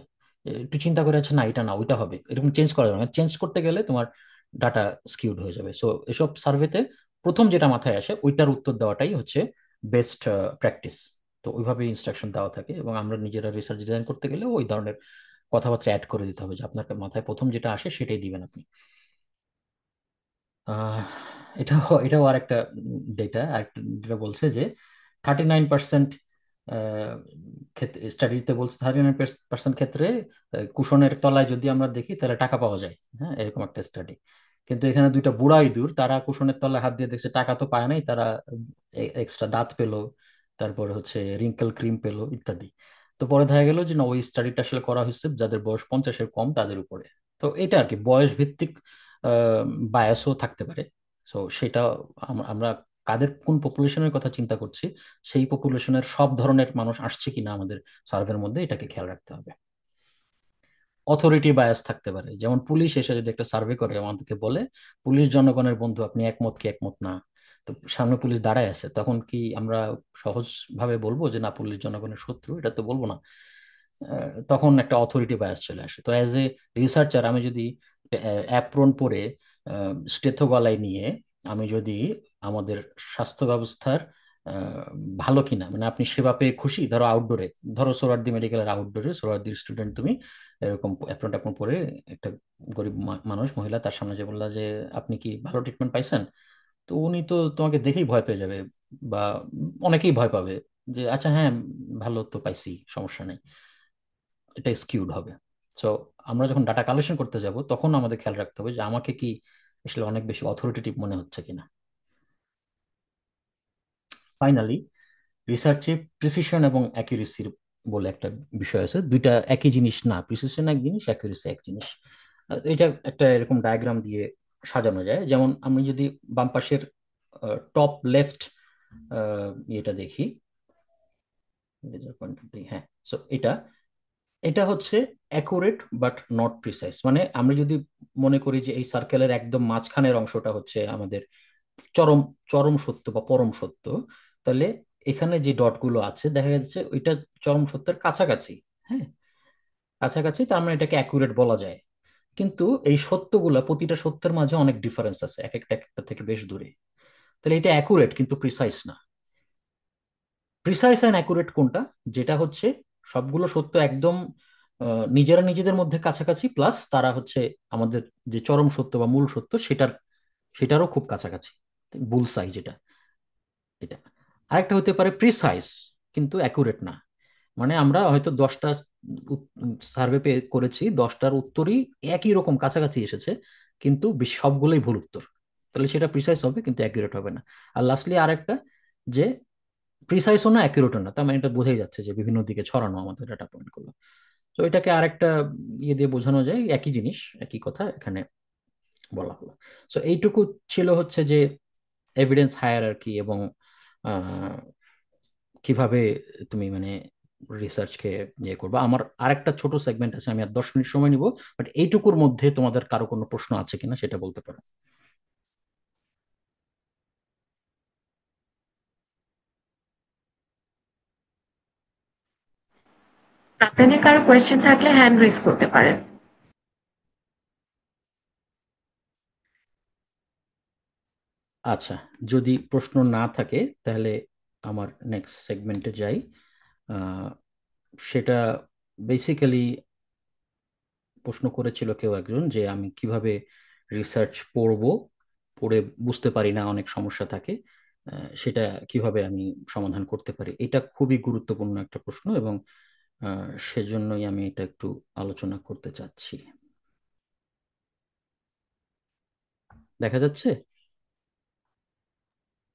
একটু চিন্তা করে আছে, না এটা না ওইটা হবে, এরকম চেঞ্জ করা যাবে না। চেঞ্জ করতে গেলে তোমার ডাটা স্কিউড হয়ে যাবে। সো এসব সার্ভেতে প্রথম যেটা মাথায় আসে ওইটার উত্তর দেওয়াটাই হচ্ছে বেস্ট প্র্যাকটিস। তো ওইভাবে ইনস্ট্রাকশন দেওয়া থাকে, এবং আমরা নিজেরা রিসার্চ ডিজাইন করতে গেলে ওই ধরনের কথাবার্তা অ্যাড করে দিতে হবে যে আপনার মাথায় প্রথম যেটা আসে সেটাই দিবেন আপনি। আহ এটাও এটাও আরেকটা ডেটা, আরেকটা যেটা বলছে যে 39% ক্ষেত্রে স্টাডিতে বলছে 39% ক্ষেত্রে কুশনের তলায় যদি আমরা দেখি তাহলে টাকা পাওয়া যায়। হ্যাঁ, এরকম একটা স্টাডি। কিন্তু এখানে দুইটা বুড়া ইঁদুর, তারা কুশনের তলায় হাত দিয়ে দেখছে টাকা তো পায় নাই, তারা এক্সট্রা দাঁত পেলো, তারপরে হচ্ছে রিঙ্কেল ক্রিম পেলো ইত্যাদি। তো পরে দেখা গেল যে না, ওই স্টাডিটা আসলে করা হয়েছে যাদের বয়স 50-এর কম তাদের উপরে। তো এটা আর কি বয়স ভিত্তিক বায়াসও থাকতে পারে। তো সেটা আমরা কাদের কোন পপুলেশনের কথা চিন্তা করছি, সেই পপুলেশনের সব ধরনের মানুষ আসছে কিনা আমাদের সার্ভের মধ্যে, এটাকে খেয়াল রাখতে হবে। অথরিটি বায়াস থাকতে পারে, যেমন পুলিশ এসে যদি একটা সার্ভে করে আমাদেরকে বলে পুলিশ জনগণের বন্ধু, আপনি একমত কি একমত না, তো সামনে পুলিশ দাঁড়ায় আছে, তখন কি আমরা সহজ ভাবে বলবো যে না পুলিশ জনগণের শত্রু? এটা তো বলবো না। তখন একটা অথরিটি বায়াস চলে আসে। তো অ্যাজ এ রিসার্চার আমি যদি অ্যাপ্রন পরে স্টেথো গলায় নিয়ে আমি যদি আমাদের স্বাস্থ্য ব্যবস্থার আহ, ভালো কিনা, মানে আপনি সেবা পেয়ে খুশি, ধরো আউটডোরে, ধরো সোহরাওয়ার্দী মেডিকেলের আউটডোরে সোহরাওয়ার্দীর স্টুডেন্ট তুমি, এরকম অ্যাপ্রন ট্যাপ্রন পরে একটা গরিব মানুষ মহিলা তার সামনে যে বললা যে আপনি কি ভালো ট্রিটমেন্ট পাইছেন, তো উনি তো তোমাকে দেখেই ভয় পেয়ে যাবে, বা অনেকেই ভয় পাবে যে আচ্ছা হ্যাঁ ভালো তো পাইছি, সমস্যা নেই। এটা স্কিউড হবে। সো আমরা যখন ডাটা কালেকশন করতে যাব তখন আমাদের খেয়াল রাখতে হবে যে আমাকে কি আসলে অনেক বেশি অথরিটেটিভ মনে হচ্ছে কিনা। ফাইনালি, রিসার্চে প্রিসিশন এবং অ্যাকিউরেসির বলে একটা বিষয় আছে। দুইটা একই জিনিস না, প্রিসিশন এক জিনিস, অ্যাকিউরেসি এক জিনিস। এটা একটা এরকম ডায়াগ্রাম দিয়ে সাজানো যায়। যেমন আমি যদি বাম পাশের টপ লেফট এটা দেখি, হ্যাঁ, সো এটা এটা হচ্ছে অ্যাকুরেট বাট নট প্রিসাইজ। মানে আমরা যদি মনে করি যে এই সার্কেলের একদম মাঝখানের অংশটা হচ্ছে আমাদের চরম চরম সত্য বা পরম সত্য, তাহলে এখানে যে ডটগুলো আছে দেখা যাচ্ছে ওইটা চরম সত্যের কাছাকাছি। হ্যাঁ, কাছাকাছি, তার মানে এটাকে অ্যাকুরেট বলা যায়। কিন্তু এই সত্যগুলা, প্রতিটা সত্যের মাঝে অনেক ডিফারেন্স আছে, এক একটা এক একটা থেকে বেশ দূরে। তাহলে এটা অ্যাকুরেট কিন্তু প্রিসাইজ না। প্রিসাইজ অ্যান্ড অ্যাকুরেট কোনটা? যেটা হচ্ছে সবগুলো সত্য একদম নিজেরা নিজেদের মধ্যে কাছাকাছি, প্লাস তারা হচ্ছে আমাদের যে চরম সত্য বা মূল সত্য সেটারও খুব কাছাকাছি, বুলসাই যেটা, এটা। আরেকটা হতে পারে প্রিসাইজ কিন্তু অ্যাকুরেট না। মানে আমরা হয়তো 10টা সার্ভে করেছি, 10টার উত্তরই একই রকম কাছাকাছি এসেছে, কিন্তু সবগুলোই ভুল উত্তর। তাহলে সেটা প্রিসাইজ হবে কিন্তু অ্যাকুরেট হবে না। আর লাস্টলি আরেকটা, যে প্রিসাইসও না অ্যাকুরেটও না, তার মানে এটা বোঝাই যাচ্ছে যে বিভিন্ন দিকে ছড়ানো আমাদের ডাটা পয়েন্ট গুলো। তো এটাকে আরেকটা ইয়ে দিয়ে বোঝানো যায়, একই জিনিস একই কথা এখানে বলা হলো। সো এইটুকু ছিল হচ্ছে যে এভিডেন্স হায়ারার্কি এবং আহ, কিভাবে তুমি মানে রিসার্চকে ইয়ে করবে। আমার আরেকটা ছোট সেগমেন্ট আছে, আমি আর 10 মিনিট সময় নিব, বাট এইটুকুর মধ্যে তোমাদের কারো কোনো প্রশ্ন আছে কিনা সেটা বলতে পারো।
আপনাদের কারো কোয়েশ্চেন থাকলে হ্যান্ড রেজ করতে পারেন।
আচ্ছা, যদি প্রশ্ন না থাকে তাহলে আমার নেক্সট সেগমেন্টে যাই। আহ, সেটা বেসিক্যালি প্রশ্ন করেছিল কেউ একজন যে আমি কিভাবে রিসার্চ পড়ে বুঝতে পারি না, অনেক সমস্যা থাকে, সেটা কিভাবে আমি সমাধান করতে পারি। এটা খুবই গুরুত্বপূর্ণ একটা প্রশ্ন, এবং সেজন্যই আমি এটা একটু আলোচনা করতে চাচ্ছি। দেখা যাচ্ছে?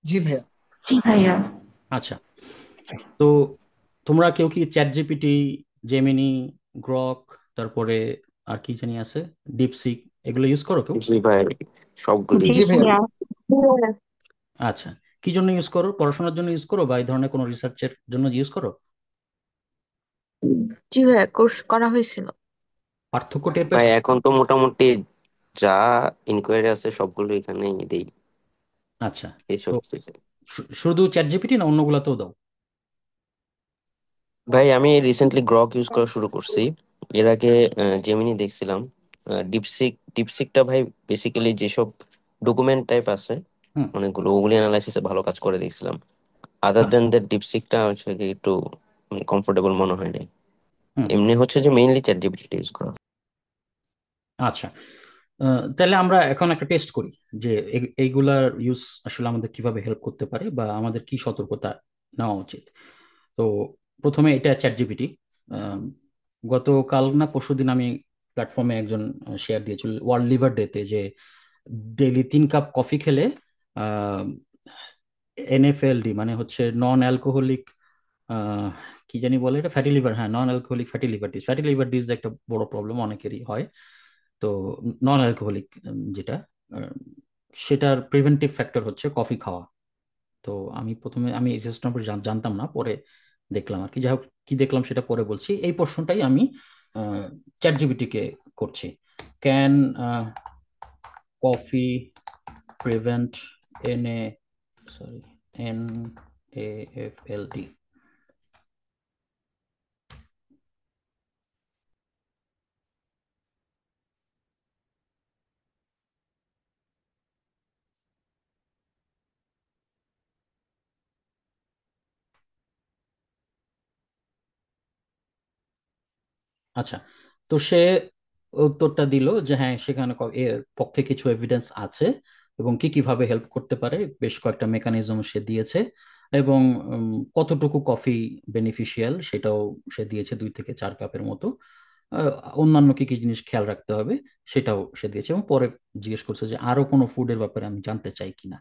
জি ভাইয়া।
জি ভাইয়া।
আচ্ছা, তো তোমরা কেউ কি চ্যাট জিপিটি, জেমিনি, গ্রক, তারপরে আর কি জানি আছে, ডিপসিক, এগুলো ইউজ করো কেউ?
জি ভাই, সবগুলি।
জি ভাইয়া।
আচ্ছা, কি জন্য ইউজ করো? পড়াশোনার জন্য ইউজ করো বা এই ধরনের কোনো রিসার্চের জন্য ইউজ করো?
জি ভাইয়া, কোর্স করা হয়েছিল।
পার্থক্য টের
ভাই
পেয়েছো?
এখন তো মোটামুটি যা ইনকোয়ারি আছে সবগুলো এখানে দেই
আচ্ছা, তো
এইসব বিষয়ে।
শুধু চ্যাট জিপিটি না অন্যগুলাতেও দাও?
ভাই আমি রিসেন্টলি গ্রক ইউজ করা শুরু করছি। এর আগে জেমিনি দেখছিলাম। ডিপসিকটা ভাই বেসিক্যালি যেসব ডকুমেন্ট টাইপ আছে
হুম।
অনেকগুলো, ওগুলি অ্যানালাইসিসে ভালো কাজ করে দেখছিলাম। আদার দেন দ্যাট ডিপসিকটা হচ্ছে কি একটু কমফোর্টেবল মনে হয় নাই।
হুম।
এমনি হচ্ছে যে মেইনলি চ্যাট জিপিটি ইউজ করা।
আচ্ছা, তাহলে আমরা এখন একটা টেস্ট করি যে এইগুলার ইউজ আসলে আমাদের কিভাবে হেল্প করতে পারে বা আমাদের কি সতর্কতা নেওয়া উচিত। তো প্রথমে এটা চ্যাট জিপিটি। গতকাল না পরশুদিন আমি প্ল্যাটফর্মে একজন শেয়ার দিয়েছিল ওয়ার্ল্ড লিভার ডেতে, যে ডেইলি 3 কাপ কফি খেলে এনএফএলডি মানে হচ্ছে নন অ্যালকোহলিক, কি জানি বলে এটা, ফ্যাটি লিভার, হ্যাঁ নন অ্যালকোহলিক ফ্যাটি লিভার ডিজ একটা বড় প্রবলেম, অনেকেরই হয়। তো নন অ্যালকোহলিক যেটা, আহ, সেটার প্রিভেন্টিভ ফ্যাক্টর হচ্ছে কফি খাওয়া। তো আমি রিসার্চ নম্বর জানতাম না, পরে দেখলাম আর কি। যাই হোক, কি দেখলাম সেটা পরে বলছি। এই প্রশ্নটাই আমি চ্যাট জিপিটি কে করছি। Can coffee prevent N A sorry NAFLD? আচ্ছা, তো সে উত্তরটা দিল যে হ্যাঁ, সেখানে এর পক্ষে কিছু এভিডেন্স আছে এবং কি কিভাবে হেল্প করতে পারে বেশ কয়েকটা মেকানিজম সে দিয়েছে, এবং কতটুকু কফি বেনিফিশিয়াল সেটাও সে দিয়েছে, 2 থেকে 4 কাপের মতো। আহ, অন্যান্য কি কি জিনিস খেয়াল রাখতে হবে সেটাও সে দিয়েছে, এবং পরে জিজ্ঞেস করছে যে আরো কোনো ফুডের ব্যাপারে আমি জানতে চাই কিনা।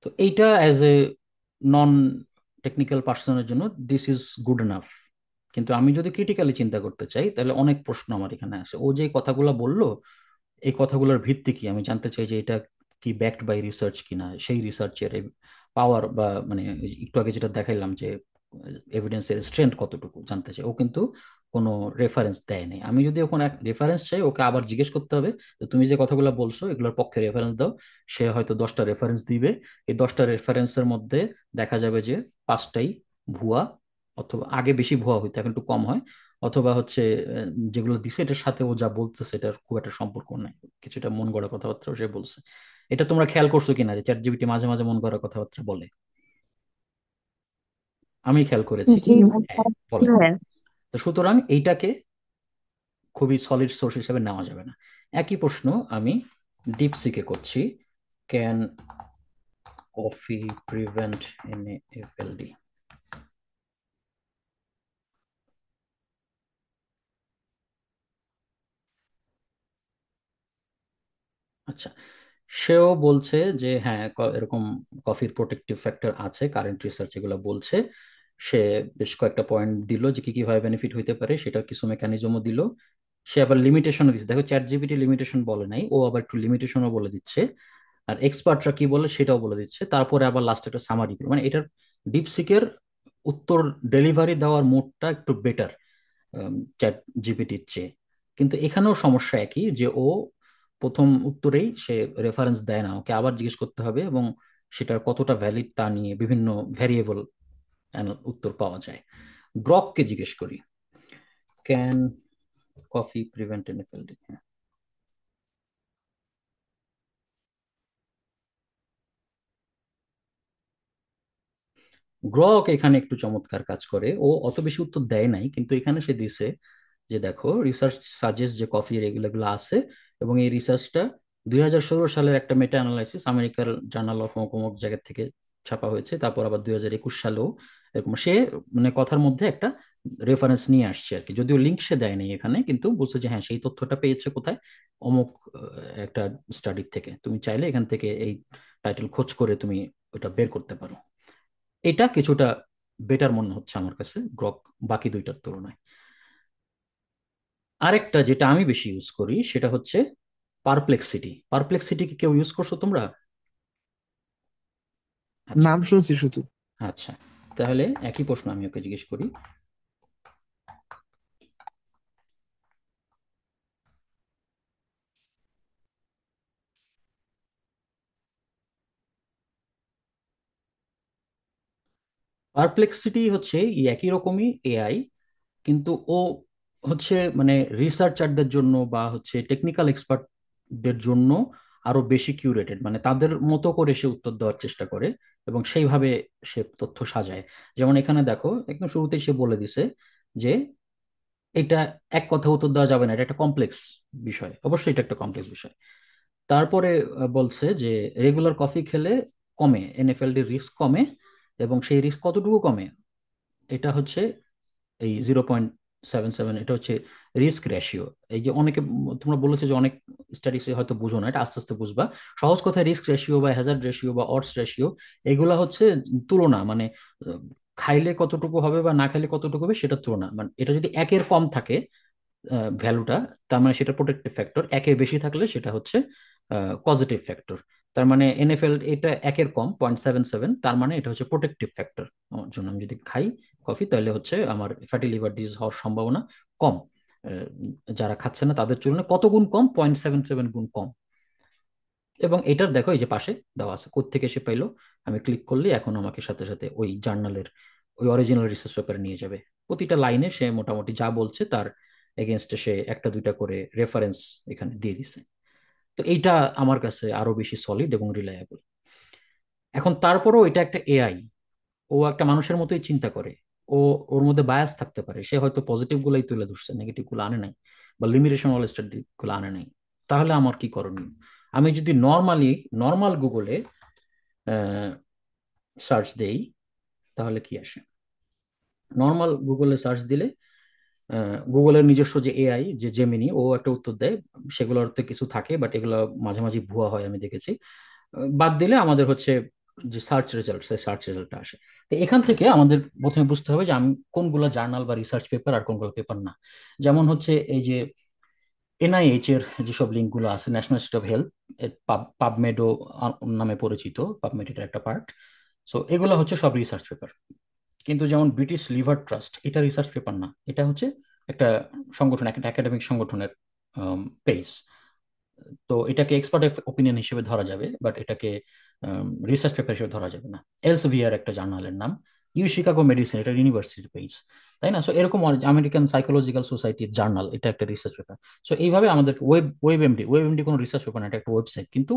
তো এইটা অ্যাজ এ নন টেকনিক্যাল পার্সনের জন্য দিস ইজ গুড এনাফ। কিন্তু আমি যদি ক্রিটিক্যালি চিন্তা করতে চাই, তাহলে অনেক প্রশ্ন আমার এখানে আসে। ও যে কথাগুলো বললো, এই কথাগুলোর ভিত্তি কি, আমি জানতে চাই যে এটা কি ব্যাকড বাই রিসার্চ কিনা, সেই রিসার্চের পাওয়ার বা মানে একটু আগে যেটা দেখাইলাম যে এভিডেন্সের স্ট্রেংথ কতটুকু জানতে চাই। ও কিন্তু কোনো রেফারেন্স দেয় নাই। আমি যদি ওখানে এক রেফারেন্স চাই, ওকে আবার জিজ্ঞেস করতে হবে যে তুমি যে কথাগুলো বলছো এগুলোর পক্ষে রেফারেন্স দাও। সে হয়তো 10টা রেফারেন্স দিবে। এই 10টা রেফারেন্সের মধ্যে দেখা যাবে যে 5টাই ভুয়া, অথবা আগে বেশি ভুয়া হইতো এখন একটু কম হয়, অথবা হচ্ছে যেগুলো দিছে এটার সাথে ও যা বলতেছে এটার খুব একটা সম্পর্ক নাই, কিছুটা মন গড়া কথাবার্তা সে বলছে। এটা তোমরা খেয়াল করছো কিনা যে চ্যাট জিপিটি মাঝে মাঝে মন গড়া কথাবার্তা বলে? আমি খেয়াল করেছি।
জি
হ্যাঁ, বলে।
হ্যাঁ।
তো সুতরাং এইটাকে খুবই সলিড সোর্স হিসেবে নেওয়া যাবে না। একই প্রশ্ন আমি ডিপসিকে করছি। Can coffee prevent NAFLD? আচ্ছা, সেও বলছে যে হ্যাঁ, এরকম কফির প্রোটেক্টিভ ফ্যাক্টর আছে, কারেন্ট রিসার্চ এগুলো বলছে। সে বেশ কয়েকটা পয়েন্ট দিল যে কি কিভাবে বেনিফিট হইতে পারে, সেটার কিছু মেকানিজমও দিল। সে আবার লিমিটেশনও দিচ্ছে। দেখো, চ্যাট জিপিটি লিমিটেশন বলে নাই, ও আবার একটু লিমিটেশনও বলে দিচ্ছে, আর এক্সপার্টরা কি বলে সেটাও বলে দিচ্ছে। তারপরে আবার লাস্ট একটা সামারি, মানে এটার ডিপসিকের উত্তর ডেলিভারি দেওয়ার মোডটা একটু বেটার চ্যাট জিপিটির চেয়ে। কিন্তু এখানেও সমস্যা একই, যে ও প্রথম উত্তরেই সে রেফারেন্স দেয় না, ওকে আবার জিজ্ঞেস করতে হবে, এবং সেটার কতটা ভ্যালিড তা নিয়ে বিভিন্ন ভ্যারিয়েবল উত্তর পাওয়া যায়। গ্রককে জিজ্ঞেস করি, can coffee prevent NAFLD? Grok এখানে একটু চমৎকার কাজ করে। ও অত বেশি উত্তর দেয় নাই, কিন্তু এখানে সে দিছে যে দেখো, রিসার্চ সাজেস্ট যে কফি এগুলো আছে, এবং এই রিসার্চটা 2016 সালের একটা মেটা অ্যানালাইসিস আমেরিকার জার্নাল অফ অমুক অমুক জায়গা থেকে ছাপা হয়েছে। তারপর আবার 2021 সালেও এরকম সে মানে কথার মধ্যে একটা রেফারেন্স নিয়ে আসছে আর কি, যদিও লিঙ্ক সে দেয়নি এখানে, কিন্তু বলছে যে হ্যাঁ সেই তথ্যটা পেয়েছে কোথায়, অমুক একটা স্টাডি থেকে। তুমি চাইলে এখান থেকে এই টাইটেল খোঁজ করে তুমি ওটা বের করতে পারো। এটা কিছুটা বেটার মনে হচ্ছে আমার কাছে গ্রক বাকি দুইটার তুলনায়। আরেকটা যেটা আমি বেশি ইউজ করি সেটা হচ্ছে পারপ্লেক্সিটি। পারপ্লেক্সিটি কি কেউ ইউজ করছো তোমরা? আচ্ছা।
নাম শুনছি শুধু।
আচ্ছা, তাহলে একই প্রশ্ন আমি ওকে জিজ্ঞেস করি। পারপ্লেক্সিটি হচ্ছে এই একই রকমই এআই, কিন্তু ও হচ্ছে মানে রিসার্চারদের জন্য বা হচ্ছে টেকনিক্যাল এক্সপার্টদের জন্য আরো বেশি কিউরেটেড, মানে তাদের মতো করে সে উত্তর দেওয়ার চেষ্টা করে এবং সেইভাবে সে তথ্য সাজায়। যেমন এখানে দেখো, একদম শুরুতেই সে বলে দিছে যে এটা এক কথা উত্তর দেওয়া যাবে না, এটা একটা কমপ্লেক্স বিষয়। অবশ্যই এটা একটা কমপ্লেক্স বিষয়। তারপরে বলছে যে রেগুলার কফি খেলে কমে, NAFLD রিস্ক কমে, এবং সেই রিস্ক কতটুকু কমে, এটা হচ্ছে এই 0.77, এটা হচ্ছে রিস্ক রেশিও। এই যে অনেকে তোমরা বলেছো যে অনেক স্ট্যাটিস্টিক্স হয়তো বুঝো না, এটা আস্তে আস্তে বুঝবা। সহজ কথায় রিস্ক রেশিও বা হ্যাজার্ড রেশিও বা অডস রেশিও, এগুলা হচ্ছে তুলনা, মানে খাইলে কতটুকু হবে বা না খাইলে কতটুকু হবে সেটা তুলনা। মানে এটা যদি একের কম থাকে ভ্যালুটা, তার মানে সেটা প্রোটেক্টিভ ফ্যাক্টর। একের বেশি থাকলে সেটা হচ্ছে পজিটিভ ফ্যাক্টর। তার মানে এনএফএল এটা একের কম 0.77, তার মানে এটা হচ্ছে প্রোটেক্টিভ ফ্যাক্টর আমার জন্য। আমি যদি খাই কফি তাহলে হচ্ছে আমার ফ্যাটি লিভার ডিজিজ হওয়ার সম্ভাবনা কম। আহ, যারা খাচ্ছে না তাদের তুলনায় কত গুণ কম? 0.77 গুণ কম। এবং এটার দেখো এই যে পাশে দেওয়া আছে কোত্থেকে সে পাইলো। আমি ক্লিক করলে এখন আমাকে সাথে সাথে ওই জার্নালের ওই অরিজিনাল রিসার্চ পেপারে নিয়ে যাবে। প্রতিটা লাইনে সে মোটামুটি যা বলছে তার এগেনস্টে সে একটা দুইটা করে রেফারেন্স এখানে দিয়ে দিছে। তো এইটা আমার কাছে আরো বেশি সলিড এবং রিলায়েবল। এখন তারপরও এটা একটা এআই, ও একটা মানুষের মতোই চিন্তা করে। ও ওর মধ্যে বায়াস থাকতে পারে, সে হয়তো পজিটিভ গুলাই তুলে ধরছে, নেগেটিভ গুলো আনে নাই, বা লিমিটেশন অল গুলো আনে নাই। তাহলে আমার কি করণীয়? আমি যদি নর্মাল গুগলে সার্চ দেই তাহলে কি আসে? নর্মাল গুগলে সার্চ দিলে গুগলের নিজস্ব যে এআই যে জেমিনি, ও একটা উত্তর দেয়। সেগুলোর তো কিছু থাকে, বাট এগুলো মাঝে মাঝে ভুয়া হয় আমি দেখেছি। বাদ দিলে আমাদের হচ্ছে যে সার্চ রেজাল্ট, সেই সার্চ রেজাল্টটা আসে। তো এখান থেকে আমাদের প্রথমে বুঝতে হবে যে আমি কোনগুলো জার্নাল বা রিসার্চ পেপার আর কোনগুলো পেপার না। যেমন হচ্ছে এই যে এনআইএইচ এর যেসব লিঙ্কগুলো আছে, ন্যাশনাল ইনস্টিটিউট অফ হেলথ, পাবমেডও নামে পরিচিত, পাবমেড এটার একটা পার্ট। সো এগুলো হচ্ছে সব রিসার্চ পেপার। কিন্তু যেমন ব্রিটিশ লিভার ট্রাস্ট, এটা রিসার্চ পেপার না, এটা হচ্ছে একটা সংগঠন, একটা একাডেমিক সংগঠনের পেজ। তো এটাকে এক্সপার্ট ওপিনিয়ন হিসেবে ধরা যাবে, বাট এটাকে রিসার্চ পেপার হিসেবে ধরা যাবে না। এলসভিআর একটা জার্নালের নাম, ইউ শিকাগো মেডিসিন, এটা ইউনিভার্সিটি পেজ, তাই না? সো এরকম আমেরিকান সাইকোলজিক্যাল সোসাইটির জার্নাল, এটা একটা রিসার্চ পেপার। সো এইভাবে আমাদের ওয়েব এমডি কোনো রিসার্চ পেপার না, এটা একটা ওয়েবসাইট, কিন্তু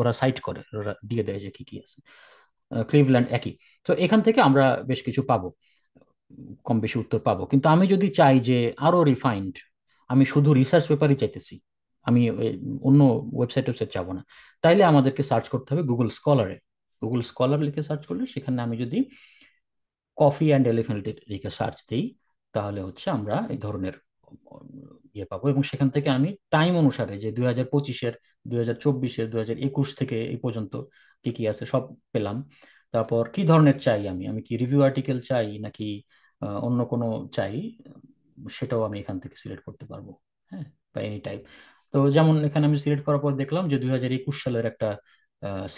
ওরা সাইট করে, ওরা দিয়ে দেয় যে কি কি আছে। ক্লিভল্যান্ড একই। তো এখান থেকে আমরা বেশ কিছু পাবো, কম বেশি উত্তর পাবো। কিন্তু আমি যদি চাই যে আরো রিফাইন্ড, আমি শুধু রিসার্চ পেপারই চাইতেছি, আমি অন্য ওয়েবসাইট যাবো না, তাইলে আমাদেরকে সার্চ করতে হবে গুগল স্কলারে। গুগল স্কলার লিখে সার্চ করলে সেখানে আমি যদি কফি অ্যান্ড এলিফ্যান্ট লিখে সার্চ দিই, তাহলে হচ্ছে আমরা এই ধরনের ইয়ে পাবো। এবং সেখান থেকে আমি টাইম অনুসারে যে 2025-এর, 2024-এর, 2021 থেকে এই পর্যন্ত কি কি আছে সব পেলাম। তারপর কি ধরনের চাই আমি, আমি কি রিভিউ আর্টিকেল চাই নাকি অন্য কোনো চাই, সেটাও আমি এখান থেকে সিলেক্ট করতে পারবো। হ্যাঁ, বা এনি টাইপ। তো যেমন এখানে আমি সিলেক্ট করার পর দেখলাম যে 2021 সালের একটা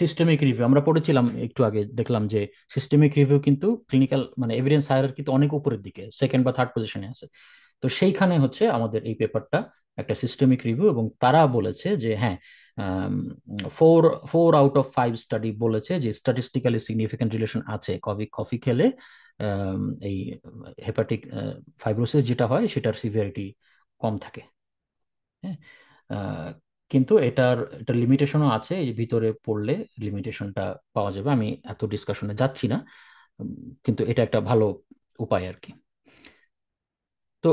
সিস্টেমিক রিভিউ আমরা পড়েছিলাম একটু আগে, দেখলাম যে সিস্টেমিক রিভিউ কিন্তু ক্লিনিক্যাল মানে এভিডেন্স হায়ারার্কিতে অনেক উপরের দিকে, সেকেন্ড বা থার্ড পজিশনে আছে। তো সেইখানে হচ্ছে আমাদের এই পেপারটা একটা সিস্টেমিক রিভিউ, এবং তারা বলেছে যে হ্যাঁ, four four out of five study বলেছে যে স্ট্যাটিস্টিক্যালি সিগনিফিক্যান্ট রিলেশন আছে কফি কফি খেলে আম, এই হেপাটিক ফাইব্রোসিস যেটা হয় সেটার সিভিয়ারিটি কম থাকে। হ্যাঁ, আহ, কিন্তু এটার লিমিটেশনও আছে, এই ভিতরে পড়লে লিমিটেশনটা পাওয়া যাবে। আমি এত ডিসকাশনে যাচ্ছি না, উম, কিন্তু এটা একটা ভালো উপায় আর কি। তো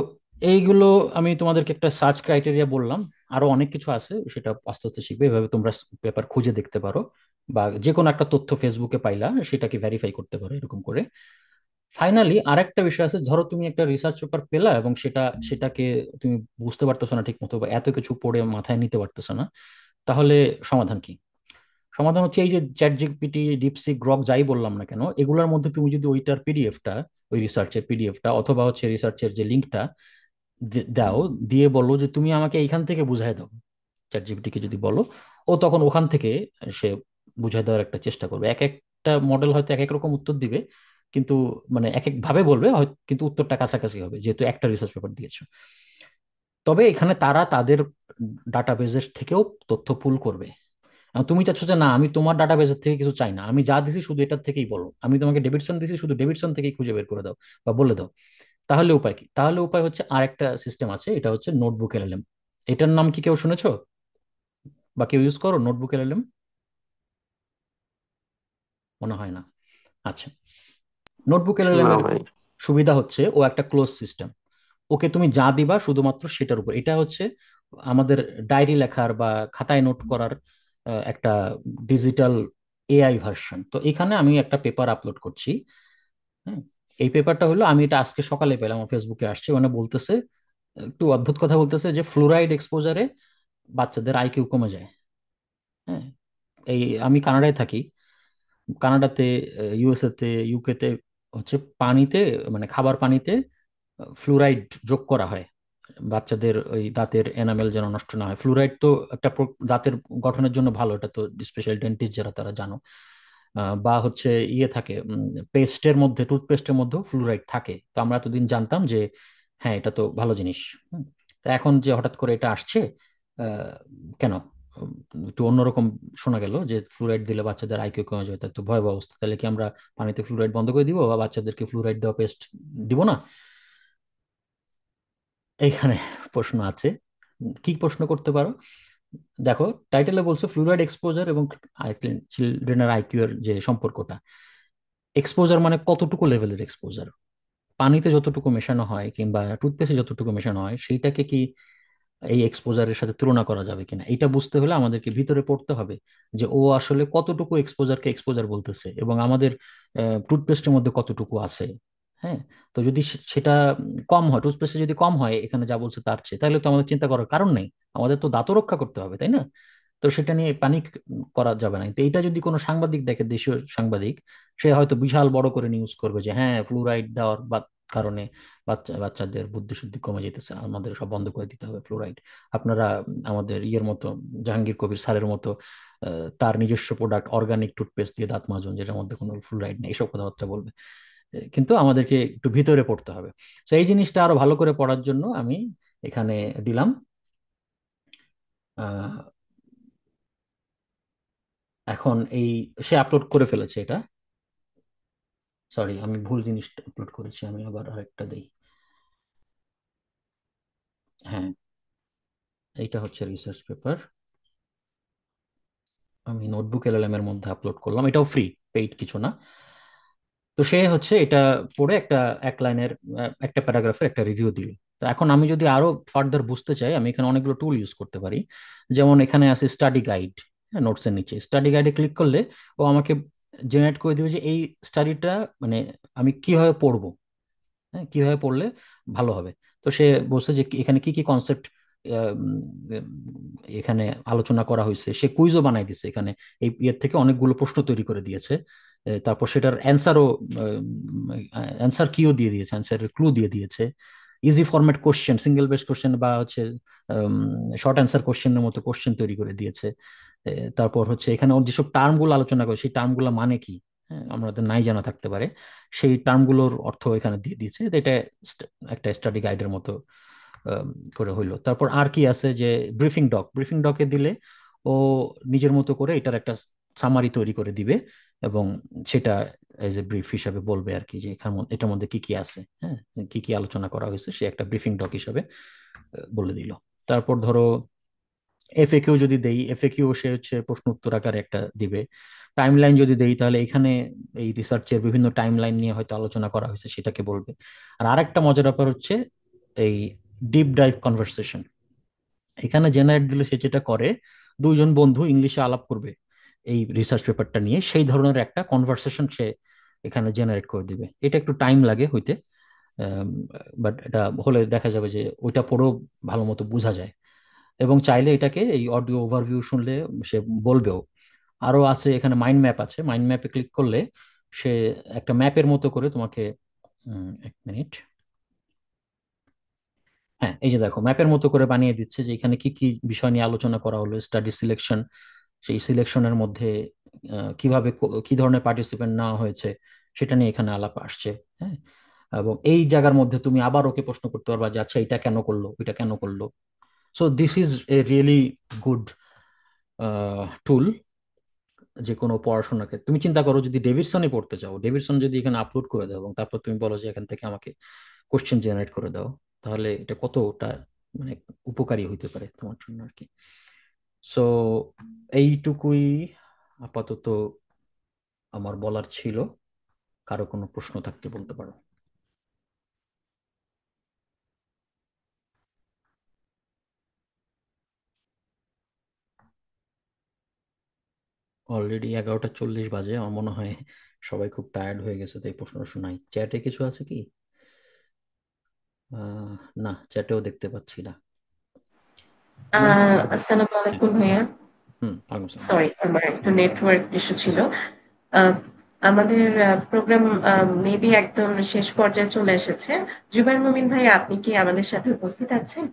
এইগুলো আমি তোমাদেরকে একটা সার্চ ক্রাইটেরিয়া বললাম, আরো অনেক কিছু আছে, সেটা আস্তে আস্তে শিখবে। এভাবে তোমরা পেপার খুঁজে দেখতে পারো, বা যে কোনো একটা তথ্য ফেসবুকে পাইলা সেটাকে ভেরিফাই করতে পারো এরকম করে। ফাইনালি আরেকটা বিষয় আছে, ধরো তুমি একটা রিসার্চ পেপার পেলা এবং সেটাকে তুমি বুঝতে পারতেছো না ঠিক মতো, বা এত কিছু পড়ে মাথায় নিতে পারতেছো না, তাহলে সমাধান কি? সমাধান হচ্ছে এই যে চ্যাট জিপিটি, ডিপসিক, গ্রক যাই বললাম না কেন, এগুলোর মধ্যে তুমি যদি ওইটার পিডিএফটা, ওই রিসার্চের পিডিএফটা অথবা হচ্ছে রিসার্চের যে লিঙ্কটা দাও, দিয়ে বলো যে তুমি আমাকে এইখান থেকে বুঝাই দাও, চ্যাট জিপিটিকে যদি বলো, ও তখন ওখান থেকে সে বুঝাই দেওয়ার একটা চেষ্টা করবে। এক একটা মডেল হয়তো এক এক রকম উত্তর দিবে, কিন্তু মানে এক এক ভাবে বলবে হয়তো, কিন্তু উত্তরটা কাছাকাছি হবে যেহেতু একটা রিসার্চ পেপার দিয়েছো। তবে এখানে তারা তাদের ডাটাবেজের থেকেও তথ্য পুল করবে। এখন তুমি চাচ্ছ যে না, আমি তোমার ডাটাবেসের থেকে কিছু চাই না, আমি যা দিছি শুধু এটার থেকেই বলো, আমি তোমাকে ডেভিডসন দিছি, শুধু ডেভিডসন থেকেই খুঁজে বের করে দাও বা বলে দাও। তাহলে উপায় কি? তাহলে উপায় হচ্ছে আরেকটা সিস্টেম আছে, এটা হচ্ছে নোটবুক এলএলএম। এটার নাম কি কেউ শুনেছো বা কেউ ইউজ করো নোটবুক এলএলএম? মনে হয় না। আচ্ছা, নোটবুক এলএলএম
না
এর
ভাই।
সুবিধা হচ্ছে ও একটা ক্লোজ সিস্টেম। ওকে তুমি যা দিবা শুধুমাত্র সেটার উপর, এটা হচ্ছে আমাদের ডায়েরি লেখার বা খাতায় নোট করার একটা ডিজিটাল এআই ভার্সন। তো এখানে আমি একটা পেপার আপলোড করছি। হ্যাঁ, এই পেপারটা হলো, আমি এটা আজকে সকালে পেলাম, আমার ফেসবুকে আসছে, মানে বলতেছে একটু অদ্ভুত কথা বলতেছে যে ফ্লোরাইড এক্সপোজারে বাচ্চাদের আইকিউ কমে যায়। হ্যাঁ, এই আমি কানাডায় থাকি। কানাডাতে, ইউএসএ তে, ইউকে তে হচ্ছে পানিতে, মানে খাবার পানিতে ফ্লুরাইড যোগ করা হয় বাচ্চাদের ওই দাঁতের এনামেল যেন নষ্ট না হয়। ফ্লুরাইড তো একটা দাঁতের গঠনের জন্য ভালো, এটা তো স্পেশাল ডেন্টিস্ট যারা তারা জানো। বা হচ্ছে ইয়ে থাকে, পেস্টের মধ্যে, টুথপেস্টের মধ্যেও ফ্লুরাইড থাকে, তো আমরা এতদিন জানতাম যে হ্যাঁ এটা তো ভালো জিনিস। তো এখন যে হঠাৎ করে এটা আসছে, আহ, কেন উম, একটু অন্যরকম শোনা গেল যে ফ্লুরাইড দিলে বাচ্চাদের আইকিউ কমে যায়, তাই তো ভয়াবহ অবস্থা। তাহলে কি আমরা পানিতে ফ্লুরাইড বন্ধ করে দিব, বা বাচ্চাদেরকে ফ্লুরাইড দেওয়া পেস্ট দিব না? এইখানে প্রশ্ন আছে। কি প্রশ্ন করতে পারো? দেখো, টাইটেলে বলছে ফ্লুরাইড এক্সপোজার এবং চিলড্রেনের আইকিউ এর যে সম্পর্কটা। এক্সপোজার মানে কতটুকু লেভেলের এক্সপোজার? পানিতে যতটুকু মেশানো হয় কিংবা টুথপেস্টে যতটুকু মেশানো হয় সেইটাকে কি এই এক্সপোজারের সাথে তুলনা করা যাবে কিনা, এটা বুঝতে হলে আমাদেরকে ভিতরে পড়তে হবে যে ও আসলে কতটুকু এক্সপোজারকে এক্সপোজার বলতেছে, এবং আমাদের টুথপেস্টের মধ্যে কতটুকু আছে। হ্যাঁ, তো যদি সেটা কম হয়, টুথপেস্টে যদি কম হয় এখানে যা বলছে তার চেয়ে, তাহলে তো আমাদের চিন্তা করার কারণ নেই। আমাদের তো দাঁতও রক্ষা করতে হবে, তাই না? তো সেটা নিয়ে প্যানিক করা যাবে না। তো এইটা যদি কোনো সাংবাদিক দেখে, দেশীয় সাংবাদিক, সে হয়তো বিশাল বড় করে নিউজ করবে যে হ্যাঁ ফ্লুরাইড দেওয়ার কারণে বাচ্চাদের বুদ্ধি শুদ্ধি কমে যেতেছে, আমাদের সব বন্ধ করে দিতে হবে ফ্লুরাইড। আপনারা আমাদের ইয়ের মতো, জাহাঙ্গীর কবির স্যারের মতো তার নিজস্ব প্রোডাক্ট অর্গানিক টুথপেস্ট দিয়ে দাঁত মাজুন যেটার মধ্যে কোনো ফ্লুরাইড নেই, এসব কথাবার্তা বলবে। কিন্তু আমাদেরকে একটু ভিতরে পড়তে হবে। তো এই জিনিসটা আরো ভালো করে পড়ার জন্য আমি এখানে দিলাম। আহ, এখন এই সে আপলোড করে ফেলেছে এটা। সরি, আমি ভুল জিনিসটা আপলোড করেছি, আমি আবার আরেকটা দিই। হ্যাঁ, এইটা হচ্ছে রিসার্চ পেপার, আমি নোটবুক এলএলএম এর মধ্যে আপলোড করলাম, এটাও ফ্রি, পেইড কিছু না। তো সে হচ্ছে এটা পড়ে একটা এক লাইনের, একটা প্যারাগ্রাফের একটা রিভিউ দিল। তো এখন আমি যদি আরো ফার্দার বুঝতে চাই, আমি এখানে অনেকগুলো টুল ইউজ করতে পারি। যেমন এখানে আছে স্টাডি গাইড, নোটসের নিচে স্টাডি গাইডে ক্লিক করলে ও আমাকে জেনারেট করে দিবে যে এই স্টাডিটা মানে আমি কিভাবে পড়বো, হ্যাঁ কিভাবে পড়লে ভালো হবে। তো সে বলছে যে এখানে কি কি কনসেপ্ট এখানে আলোচনা করা হয়েছে, সে কুইজও বানাই দিছে এখানে, এই এর থেকে অনেকগুলো প্রশ্ন তৈরি করে দিয়েছে। তারপর সেটার অ্যান্সারও, অ্যান্সার কিও দিয়ে দিয়েছে, অ্যান্সারের ক্লু দিয়ে দিয়েছে। Easy format question, single base question বা হচ্ছে শর্ট অ্যান্সার কোশ্চেনের মতো কোশ্চেন তৈরি করে দিয়েছে। তারপর হচ্ছে এখানে ওর যেসব টার্মগুলো আলোচনা করে সেই টার্মগুলো মানে কি, হ্যাঁ আমাদের নাই জানা থাকতে পারে, সেই টার্মগুলোর অর্থ এখানে দিয়ে দিয়েছে। তো এটা একটা স্টাডি গাইডের মতো আম, করে হইলো। তারপর আর কি আছে যে ব্রিফিং ডক, ব্রিফিং ডকে দিলে ও নিজের মতো করে এটার একটা সামারি তৈরি করে দিবে, এবং সেটা এজ এ ব্রিফ হিসাবে বলবে আর কি, যে এটার মধ্যে কি কি আছে, হ্যাঁ কি কি আলোচনা করা হয়েছে, সে একটা ব্রিফিং ডক হিসাবে বলে দিল। তারপর ধরো এফএকিউ যদি দেই, এফএকিউ সে হচ্ছে প্রশ্ন উত্তর আকারে একটা দিবে। টাইমলাইন যদি দেই তাহলে এখানে এই রিসার্চের বিভিন্ন টাইমলাইন নিয়ে হয়তো আলোচনা করা হয়েছে সেটাকে বলবে। আর আরেকটা মজার ব্যাপার হচ্ছে এই ডিপ ডাইভ কনভারসেশন, এখানে জেনারেট দিলে সে যেটা করে, দুইজন বন্ধু ইংলিশে আলাপ করবে এই রিসার্চ পেপারটা নিয়ে, সেই ধরনের একটা কনভারসেশন সে এখানে জেনারেট করে দিবে। এটা একটু টাইম লাগে হইতে, বাট এটা হলে দেখা যাবে যে ওইটা পড়েও ভালো মতো বোঝা যায়। এবং চাইলে এটাকে এই অডিও ওভারভিউ শুনলে সে বলবেও। আরো আছে এখানে মাইন্ড ম্যাপ আছে, মাইন্ড ম্যাপে ক্লিক করলে সে একটা ম্যাপের মতো করে তোমাকে, এক মিনিট, হ্যাঁ এই যে দেখো ম্যাপের মতো করে বানিয়ে দিচ্ছে যে এখানে কি কি বিষয় নিয়ে আলোচনা করা হলো, স্টাডি সিলেকশন, সেই সিলেকশনের মধ্যে কিভাবে কি ধরনের পার্টিসিপেন্ট নেওয়া হয়েছে সেটা নিয়ে এখানে আলাপ আসছে। হ্যাঁ, এবং এই জায়গার মধ্যে তুমি আবার ওকে প্রশ্ন করতে পারবা যে আচ্ছা এটা কেন করলো, এটা কেন করলো। So this is a really good tool. যে কোনো পড়াশোনাকে তুমি চিন্তা করো, যদি ডেভিডসনই পড়তে চাও, ডেভিডসন যদি এখানে আপলোড করে দাও এবং তারপর তুমি বলো যে এখান থেকে আমাকে কোশ্চেন জেনারেট করে দাও, তাহলে এটা কতটা মানে উপকারী হইতে পারে তোমার জন্য আর কি। সো এইটুকুই আপাতত আমার বলার ছিল। কারো কোনো প্রশ্ন থাকতে বলতে পারো। অলরেডি 11টা 40 বাজে, আমার মনে হয় সবাই খুব টায়ার্ড হয়ে গেছে, তাই প্রশ্ন শোনাই। চ্যাটে কিছু আছে কি? আহ না, চ্যাটেও দেখতে পাচ্ছি না। মনে
আসসালামু আলাইকুম ভাইয়া।
ওয়ালাইকুম আসসালাম।
সরি, আমার একটু নেটওয়ার্ক ইস্যু ছিল। আহ, আমাদের প্রোগ্রাম মেবি একদম শেষ পর্যায়ে চলে এসেছে। জুবাইর মুমিন ভাই, আপনি কি আমাদের সাথে উপস্থিত আছেন?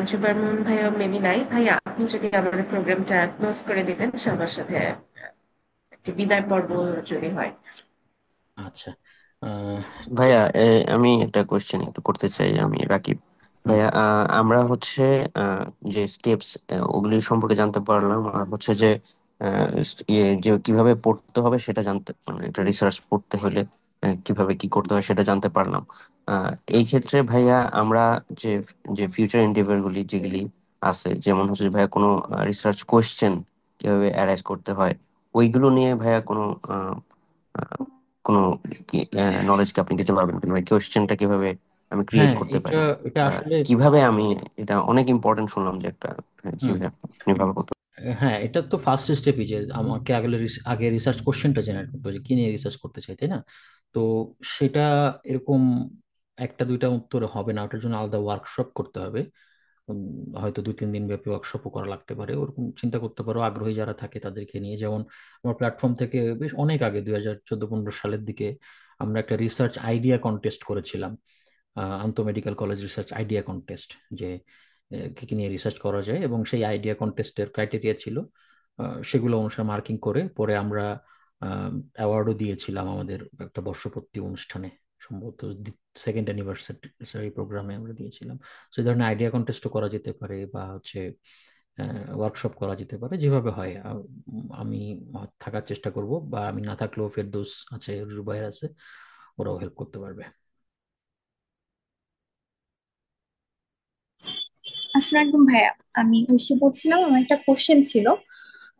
জুবাইর মুমিন ভাইয়া মেবি নাই। ভাইয়া, আপনি যদি আমাদের প্রোগ্রামটা ক্লোজ করে দিতেন সবার সাথে একটি বিদায় পর্ব যদি হয়।
আচ্ছা। আহ,
ভাইয়া আমি একটা কোয়েশ্চেন একটু করতে চাই, আমি রাকিব
হুম,
ভাইয়া। আমরা হচ্ছে যে স্টেপস ওগুলি সম্পর্কে জানতে পারলাম, আর হচ্ছে যে যে কিভাবে পড়তে হবে সেটা জানতে, মানে একটা রিসার্চ পড়তে হলে কিভাবে কি করতে হয় সেটা জানতে পারলাম। আহ, এই ক্ষেত্রে ভাইয়া আমরা যে যে ফিউচার এন্ডিভর গুলি যেগুলি আছে, যেমন হচ্ছে যে ভাইয়া কোনো রিসার্চ কোয়েশ্চেন কিভাবে অ্যারাইজ করতে হয়, ওইগুলো নিয়ে ভাইয়া কোনো কোনো নলেজ কি আপনি দিতে পারবেন কিনা? কোয়েশ্চেনটা কিভাবে আমি ক্রিয়েট
হ্যাঁ,
করতে
এটা
পারি,
এটা
বা
আসলে
কিভাবে আমি, এটা অনেক ইম্পর্টেন্ট শুনলাম যে একটা। হ্যাঁ, জি
হুম,
ভাইয়া, আপনি ভালো বলতে।
হ্যাঁ, এটা তো ফার্স্ট স্টেপই যে আমাকে আগে রিসার্চ কোশ্চেনটা জেনারেট করতে হবে যে কি নিয়ে রিসার্চ করতে চাই, তাই না? তো সেটা এরকম একটা দুইটা উত্তরে হবে না, ওটার জন্য আলাদা ওয়ার্কশপ করতে হবে। উম, হয়তো 2-3 দিন ব্যাপী ওয়ার্কশপও করা লাগতে পারে, ওরকম চিন্তা করতে পারো আগ্রহী যারা থাকে তাদেরকে নিয়ে। যেমন আমার প্ল্যাটফর্ম থেকে বেশ অনেক আগে 2014-15 সালের দিকে আমরা একটা রিসার্চ আইডিয়া কন্টেস্ট করেছিলাম, আন্ত medical college research idea contest, যে কি কি নিয়ে রিসার্চ করা যায়, এবং সেই আইডিয়া কন্টেস্টের ক্রাইটেরিয়া ছিল সেগুলো অনুসারে মার্কিং করে পরে আমরা অ্যাওয়ার্ডও দিয়েছিলাম আমাদের একটা বর্ষপূর্তি অনুষ্ঠানে, সম্ভবত সেকেন্ড অ্যানিভার্সারি প্রোগ্রামে আমরা দিয়েছিলাম। তো এই ধরনের আইডিয়া কন্টেস্টও করা যেতে পারে, বা হচ্ছে ওয়ার্কশপ করা যেতে পারে, যেভাবে হয়। আমি থাকার চেষ্টা করব, বা আমি না থাকলেও ফেরদৌস আছে, রুবাইর আছে, ওরাও হেল্প করতে পারবে।
আসসালামু আলাইকুম ভাইয়া। আমি ঐশী বলছিলাম, আমার একটা কোশ্চেন ছিল।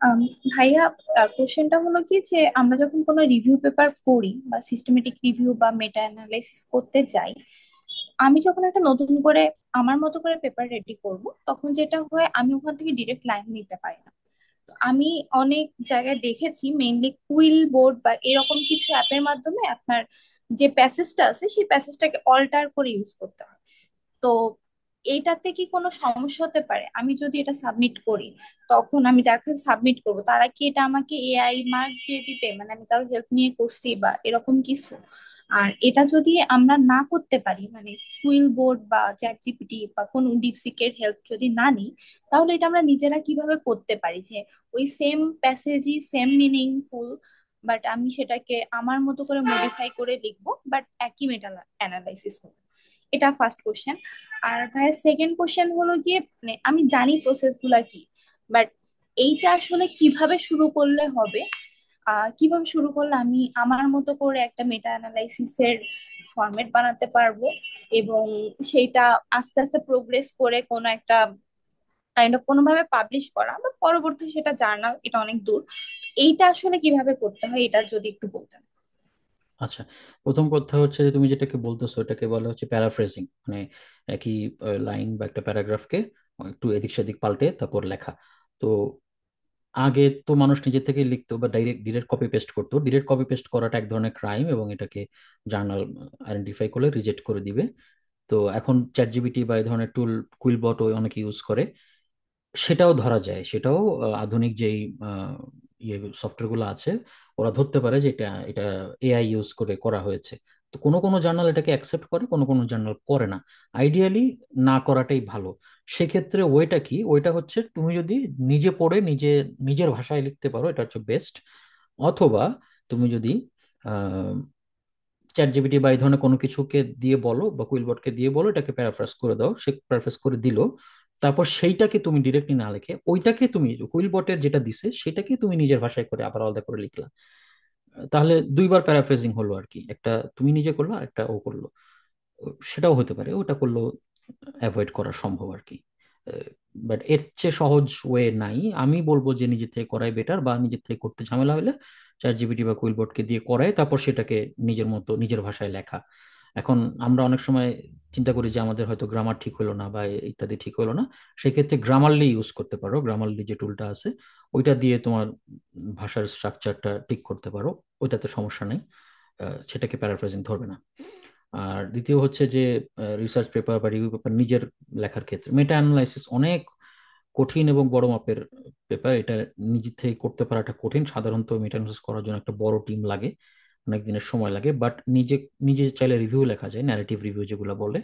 আম, ভাইয়া, কোশ্চেনটা হলো কি যে আমরা যখন কোনো রিভিউ পেপার পড়ি বা সিস্টেমেটিক রিভিউ বা মেটা অ্যানালাইসিস করতে যাই, আমি যখন একটা নতুন করে আমার মতো করে পেপার রেডি করব, তখন যেটা হয় আমি ওখান থেকে ডিরেক্ট লাইন নিতে পারি না। তো আমি অনেক জায়গায় দেখেছি মেইনলি কুইল বোর্ড বা এরকম কিছু অ্যাপের মাধ্যমে আপনার যে প্যাসেজটা আছে সেই প্যাসেজটাকে অল্টার করে ইউজ করতে হয়। তো এইটাতে কি কোনো সমস্যা হতে পারে? আমি যদি এটা সাবমিট করি, তখন আমি যার কাছে সাবমিট করব তারা কি এটা আমাকে এআই মার্ক দিয়ে দিবে, মানে আমি তার হেল্প নিয়ে করছি বা এরকম কিছু? আর এটা যদি আমরা না করতে পারি, মানে কুইল বোর্ড বা চ্যাট জিপিটি বা কোনো ডিপসিকের হেল্প যদি না নিই, তাহলে এটা আমরা নিজেরা কিভাবে করতে পারি যে ওই সেম প্যাসেজই সেম মিনিংফুল, বাট আমি সেটাকে আমার মতো করে মডিফাই করে লিখবো, বাট একই মেটা অ্যানালাইসিস হবে? এটা ফার্স্ট কোশ্চেন। আর ভাইয়া সেকেন্ড কোশ্চেন হলো গিয়ে, মানে আমি জানি প্রসেস গুলা কি, বাট এইটা আসলে কিভাবে শুরু করলে হবে? কিভাবে শুরু করলে আমি আমার মতো করে একটা মেটা অ্যানালাইসিসের ফরম্যাট বানাতে পারবো, এবং সেইটা আস্তে আস্তে প্রোগ্রেস করে কোনো একটা কাইন্ড অফ কোনোভাবে পাবলিশ করা বা পরবর্তী সেটা জার্নাল, এটা অনেক দূর। এইটা আসলে কিভাবে করতে হয় এটা যদি একটু বলতেন।
আচ্ছা, প্রথম কথা হচ্ছে যে তুমি যেটাকে বলতেছো এটাকে বলা হচ্ছে প্যারাফ্রেজিং, মানে একই লাইন বা একটা প্যারাগ্রাফকে একটু এদিক সেদিক পাল্টে তারপর লেখা। তো আগে তো মানুষ নিজে থেকে লিখতো বা ডিরেক্ট কপি পেস্ট করতো। ডিরেক্ট কপি পেস্ট করাটা এক ধরনের ক্রাইম, এবং এটাকে জার্নাল আইডেন্টিফাই করলে রিজেক্ট করে দিবে। তো এখন চ্যাট জিপিটি বা এই ধরনের টুল, কুইলবট অনেকে ইউজ করে, সেটাও ধরা যায়। সেটাও আধুনিক যেই আহ, ইয়ে সফটওয়্যার গুলো আছে, ওরা ধরতে পারে যে এটা এটা এআই ইউজ করে করা হয়েছে। তো কোনো কোনো জার্নাল এটাকে অ্যাকসেপ্ট করে, কোনো কোনো জার্নাল করে না। আইডিয়ালি না করাটাই ভালো। সেক্ষেত্রে ওইটা কি, ওইটা হচ্ছে তুমি যদি নিজে পড়ে নিজের ভাষায় লিখতে পারো, এটা হচ্ছে বেস্ট। অথবা তুমি যদি চ্যাট জিপিটি বা এই ধরনের কোনো কিছুকে দিয়ে বলো, বা কুইলবটকে দিয়ে বলো এটাকে প্যারাফ্রাস করে দাও, সে প্যারাফ্রাস করে দিল। তারপর সেইটাকে তুমি ডিরেক্টলি না লিখে ওইটাকে তুমি কুইলবটের যেটা দিছে সেটাকে তুমি নিজের ভাষায় করে আবার আলাদা করে লিখলা। তাহলে দুইবার প্যারাফ্রেজিং হলো আর কি, একটা তুমি নিজে করলো আর একটা ও করলো। সেটাও হতে পারে, ওটা করলেও অ্যাভয়েড করা সম্ভব আর কি। বাট এর চেয়ে সহজ ওয়ে নাই। আমি বলবো যে নিজে থেকে করাই বেটার, বা নিজের থেকে করতে ঝামেলা হলে চ্যাট জিপিটি বা কুইলবটকে দিয়ে করায় তারপর সেটাকে নিজের মতো নিজের ভাষায় লেখা। এখন আমরা অনেক সময় চিন্তা করি যে আমাদের হয়তো গ্রামার ঠিক হলো না বা ইত্যাদি ঠিক হলো না, সেক্ষেত্রে গ্রামারলি ইউজ করতে পারো। গ্রামারলি যে টুলটা আছে ওইটা দিয়ে তোমার ভাষার স্ট্রাকচারটা ঠিক করতে পারো, ওইটাতে সমস্যা নেই। সেটাকে প্যারাফ্রেজিং ধরবে না। আর দ্বিতীয় হচ্ছে যে রিসার্চ পেপার বা রিভিউ পেপার নিজের লেখার ক্ষেত্রে মেটা অ্যানালাইসিস অনেক কঠিন এবং বড় মাপের পেপার। এটা নিজে থেকে করতে পারাটা কঠিন। সাধারণত মেটা অ্যানালাইসিস করার জন্য একটা বড় টিম লাগে, অনেক দিনের সময় লাগে। বাট নিজে নিজে চাইলে রিভিউ লেখা যায়, ন্যারেটিভ রিভিউ যেগুলো বলে।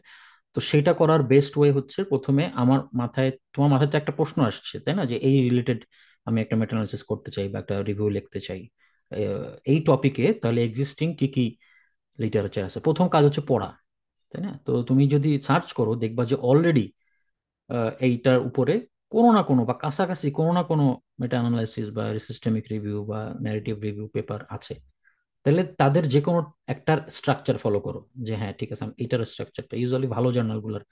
তো সেটা করার বেস্ট ওয়ে হচ্ছে, প্রথমে তোমার মাথায় তো একটা প্রশ্ন আসছে তাই না, যে এই রিলেটেড আমি একটা মেটা অ্যানালাইসিস করতে চাই বা একটা রিভিউ লিখতে চাই এই টপিকে, তাহলে এক্সিস্টিং কি কি লিটারেচার আছে। প্রথম কাজ হচ্ছে পড়া, তাই না? তো তুমি যদি সার্চ করো দেখবা যে অলরেডি এইটার উপরে কোনো না কোনো বা কাছাকাছি কোনো না কোনো মেটা অ্যানালাইসিস বা সিস্টেমিক রিভিউ বা ন্যারেটিভ রিভিউ পেপার আছে। তাহলে তাদের যে কোনো একটার স্ট্রাকচার ফলো করো, যে হ্যাঁ ঠিক আছে আমি এটার স্ট্রাকচারটা, ইউজুয়ালি ভালো জার্নালগুলোর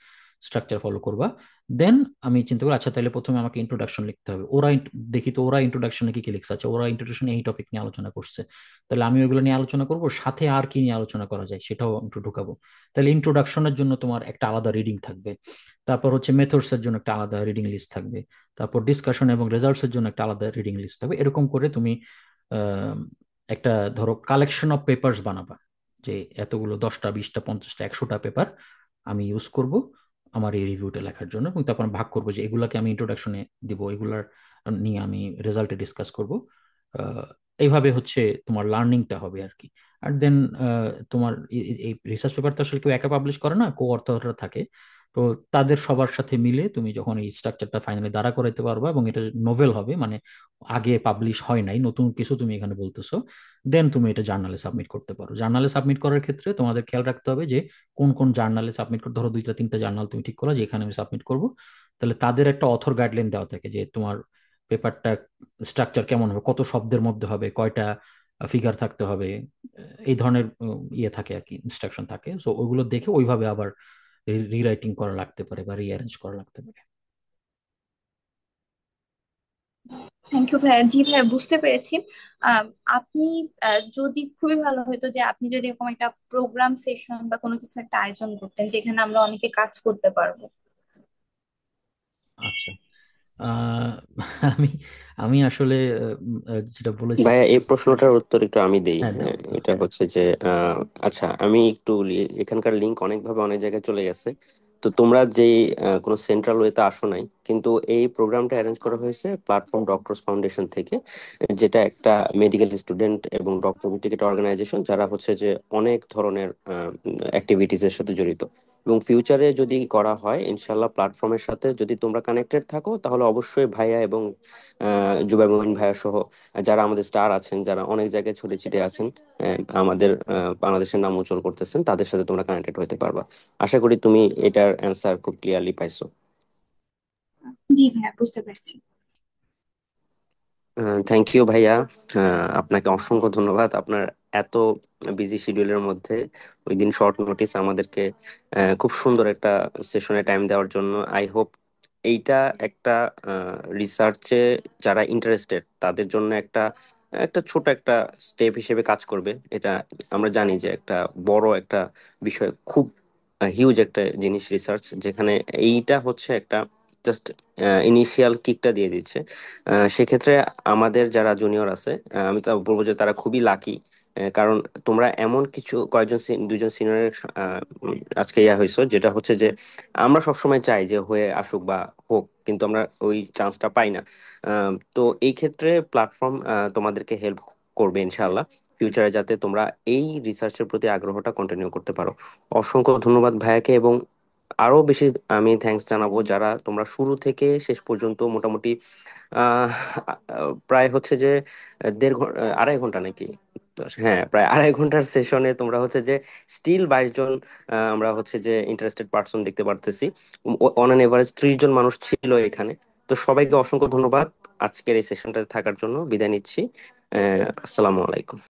স্ট্রাকচার ফলো করবা। দেন আমি চিন্তা করি আচ্ছা তাহলে প্রথমে আমাকে ইন্ট্রোডাকশন লিখতে হবে। দেখি তো ওরা ইন্ট্রোডাকশনে কি কি লিখছে। আচ্ছা ওরা ইন্ট্রোডাকশনে এই টপিক নিয়ে আলোচনা করছে, তাহলে আমি ওইগুলো নিয়ে আলোচনা করব, সাথে আর কি নিয়ে আলোচনা করা যায় সেটাও একটু ঢুকাবো। তাহলে ইন্ট্রোডাকশনের জন্য তোমার একটা আলাদা রিডিং থাকবে, তারপর হচ্ছে মেথডস এর জন্য একটা আলাদা রিডিং লিস্ট থাকবে, তারপর ডিসকাশন এবং রেজাল্টস এর জন্য একটা আলাদা রিডিং লিস্ট থাকবে। এরকম করে তুমি আহ, একটা ধরো কালেকশন অফ পেপার্স বানাবা, যে এতগুলো 10টা 20টা 50টা 100টা পেপার আমি ইউজ করব আমার এই রিভিউটা লেখার জন্য, এবং তারপর ভাগ করবো যে এগুলাকে আমি ইন্ট্রোডাকশনে দিব, এগুলার নিয়ে আমি রেজাল্টে ডিসকাস করব। এইভাবে হচ্ছে তোমার লার্নিংটা হবে আর কি। আর দেন তোমার এই রিসার্চ পেপার তো আসলে কেউ একা পাবলিশ করে না, কো অথররা থাকে। তো তাদের সবার সাথে মিলে তুমি যখন এই স্ট্রাকচারটা ফাইনালি দাঁড়া করাইতে পারবা এবং এটা নোভেল হবে, মানে আগে পাবলিশ হয় নাই, নতুন কিছু তুমি এখানে বলতেছো, দেন তুমি এটা জার্নালে সাবমিট করতে পারো। জার্নালে সাবমিট করার ক্ষেত্রে তোমাদের খেয়াল রাখতে হবে যে কোন কোন জার্নালে সাবমিট করতে, ধরো 2টা 3টা জার্নাল তুমি ঠিক করো যে এখানে আমি সাবমিট করব, তাহলে তাদের একটা অথর গাইডলাইন দেওয়া থাকে যে তোমার পেপারটা স্ট্রাকচার কেমন হবে, কত শব্দের মধ্যে হবে, কয়টা ফিগার থাকতে হবে, এই ধরনের ইয়ে থাকে আর কি, ইনস্ট্রাকশন থাকে। সো ওইগুলো দেখে ওইভাবে আবার রিরাইটিং করা লাগতে পারে বা রিঅ্যারেঞ্জ করা লাগতে পারে।
থ্যাংক ইউ ভাইয়া। জি ভাইয়া, বুঝতে পেরেছি। আম, আপনি যদি খুবই ভালো হতো যে আপনি যদি এরকম একটা প্রোগ্রাম সেশন বা কোনো কিছু একটা আয়োজন করতেন যেখানে আমরা অনেকে কাজ করতে পারবো।
আচ্ছা। আহ, আমি আমি আসলে যেটা বলেছি।
ভাইয়া এই প্রশ্নটার উত্তর একটু আমি দেই।
হ্যাঁ দাও
হ্যাঁ,
দাও,
এটা
হ্যাঁ।
হচ্ছে যে আচ্ছা আমি একটু এখানকার লিঙ্ক অনেকভাবে অনেক জায়গায় চলে গেছে। তো তোমরা যে কোনো সেন্ট্রাল ওয়েতে আসো নাই, কিন্তু এই প্রোগ্রামটা অ্যারেঞ্জ করা হয়েছে প্ল্যাটফর্ম ডক্টরস ফাউন্ডেশন থেকে, যেটা একটা মেডিকেল স্টুডেন্ট এবং ডক্টর ভিত্তিক অর্গানাইজেশন, যারা হচ্ছে যে অনেক ধরনের অ্যাক্টিভিটিস এর সাথে জড়িত। এবং ফিউচারে যদি করা হয় ইনশাল্লাহ প্ল্যাটফর্মের সাথে যদি তোমরা কানেক্টেড থাকো, তাহলে অবশ্যই ভাইয়া এবং জুবাই মোমিন ভাইয়া সহ যারা আমাদের স্টার আছেন, যারা অনেক জায়গায় ছড়িয়ে ছিটিয়ে আছেন, আমাদের বাংলাদেশের নাম উজ্জ্বল করতেছেন, তাদের সাথে তোমরা কানেক্টেড হতে পারবা। আশা করি তুমি এটার অ্যান্সার খুব ক্লিয়ারলি পাইছো।
জি ভাইয়া, বুঝতে পেরেছি।
থ্যাংক ইউ ভাইয়া। আপনাকে অসংখ্য ধন্যবাদ আপনার এত বিজি শিডিউলের মধ্যে ওই দিন শর্ট নোটিস আমাদেরকে খুব সুন্দর একটা সেশনে টাইম দেওয়ার জন্য। আই হোপ এইটা একটা রিসার্চে যারা ইন্টারেস্টেড তাদের জন্য একটা একটা ছোট একটা স্টেপ হিসেবে কাজ করবে। এটা আমরা জানি যে একটা বড় একটা বিষয়, খুব হিউজ একটা জিনিস রিসার্চ, যেখানে এইটা হচ্ছে একটা জাস্ট ইনিশিয়াল কিকটা দিয়ে দিচ্ছে। সেক্ষেত্রে আমাদের যারা জুনিয়র আছে, আমি তো বলবো যে তারা খুবই লাকি। কারণ তোমরা এমন কিছু কয়েকজন দুইজন সিনিয়রের আজকে ইয়া হয়েছো, যেটা হচ্ছে যে আমরা সবসময় চাই যে হয়ে আসুক বা হোক, কিন্তু আমরা ওই চান্সটা পাই না। তো এই ক্ষেত্রে প্ল্যাটফর্ম তোমাদেরকে হেল্প করবে ইনশাআল্লাহ, ফিউচারে যাতে তোমরা এই রিসার্চের প্রতি আগ্রহটা কন্টিনিউ করতে পারো। অসংখ্য ধন্যবাদ ভাইয়াকে, এবং আরো বেশি আমি থ্যাঙ্কস জানাবো যারা তোমরা শুরু থেকে শেষ পর্যন্ত মোটামুটি আহ প্রায় হচ্ছে যে 1.5 ঘন্টা 2.5 ঘন্টা নাকি, হ্যাঁ প্রায় 2.5 ঘন্টার সেশনে তোমরা হচ্ছে যে স্টিল 22 জন আমরা হচ্ছে যে ইন্টারেস্টেড পার্সন দেখতে পারতেছি। অন অ্যান এভারেজ 30 জন মানুষ ছিল এখানে। তো সবাইকে অসংখ্য ধন্যবাদ আজকের এই সেশনটাতে থাকার জন্য। বিদায় নিচ্ছি। আসসালামু আলাইকুম।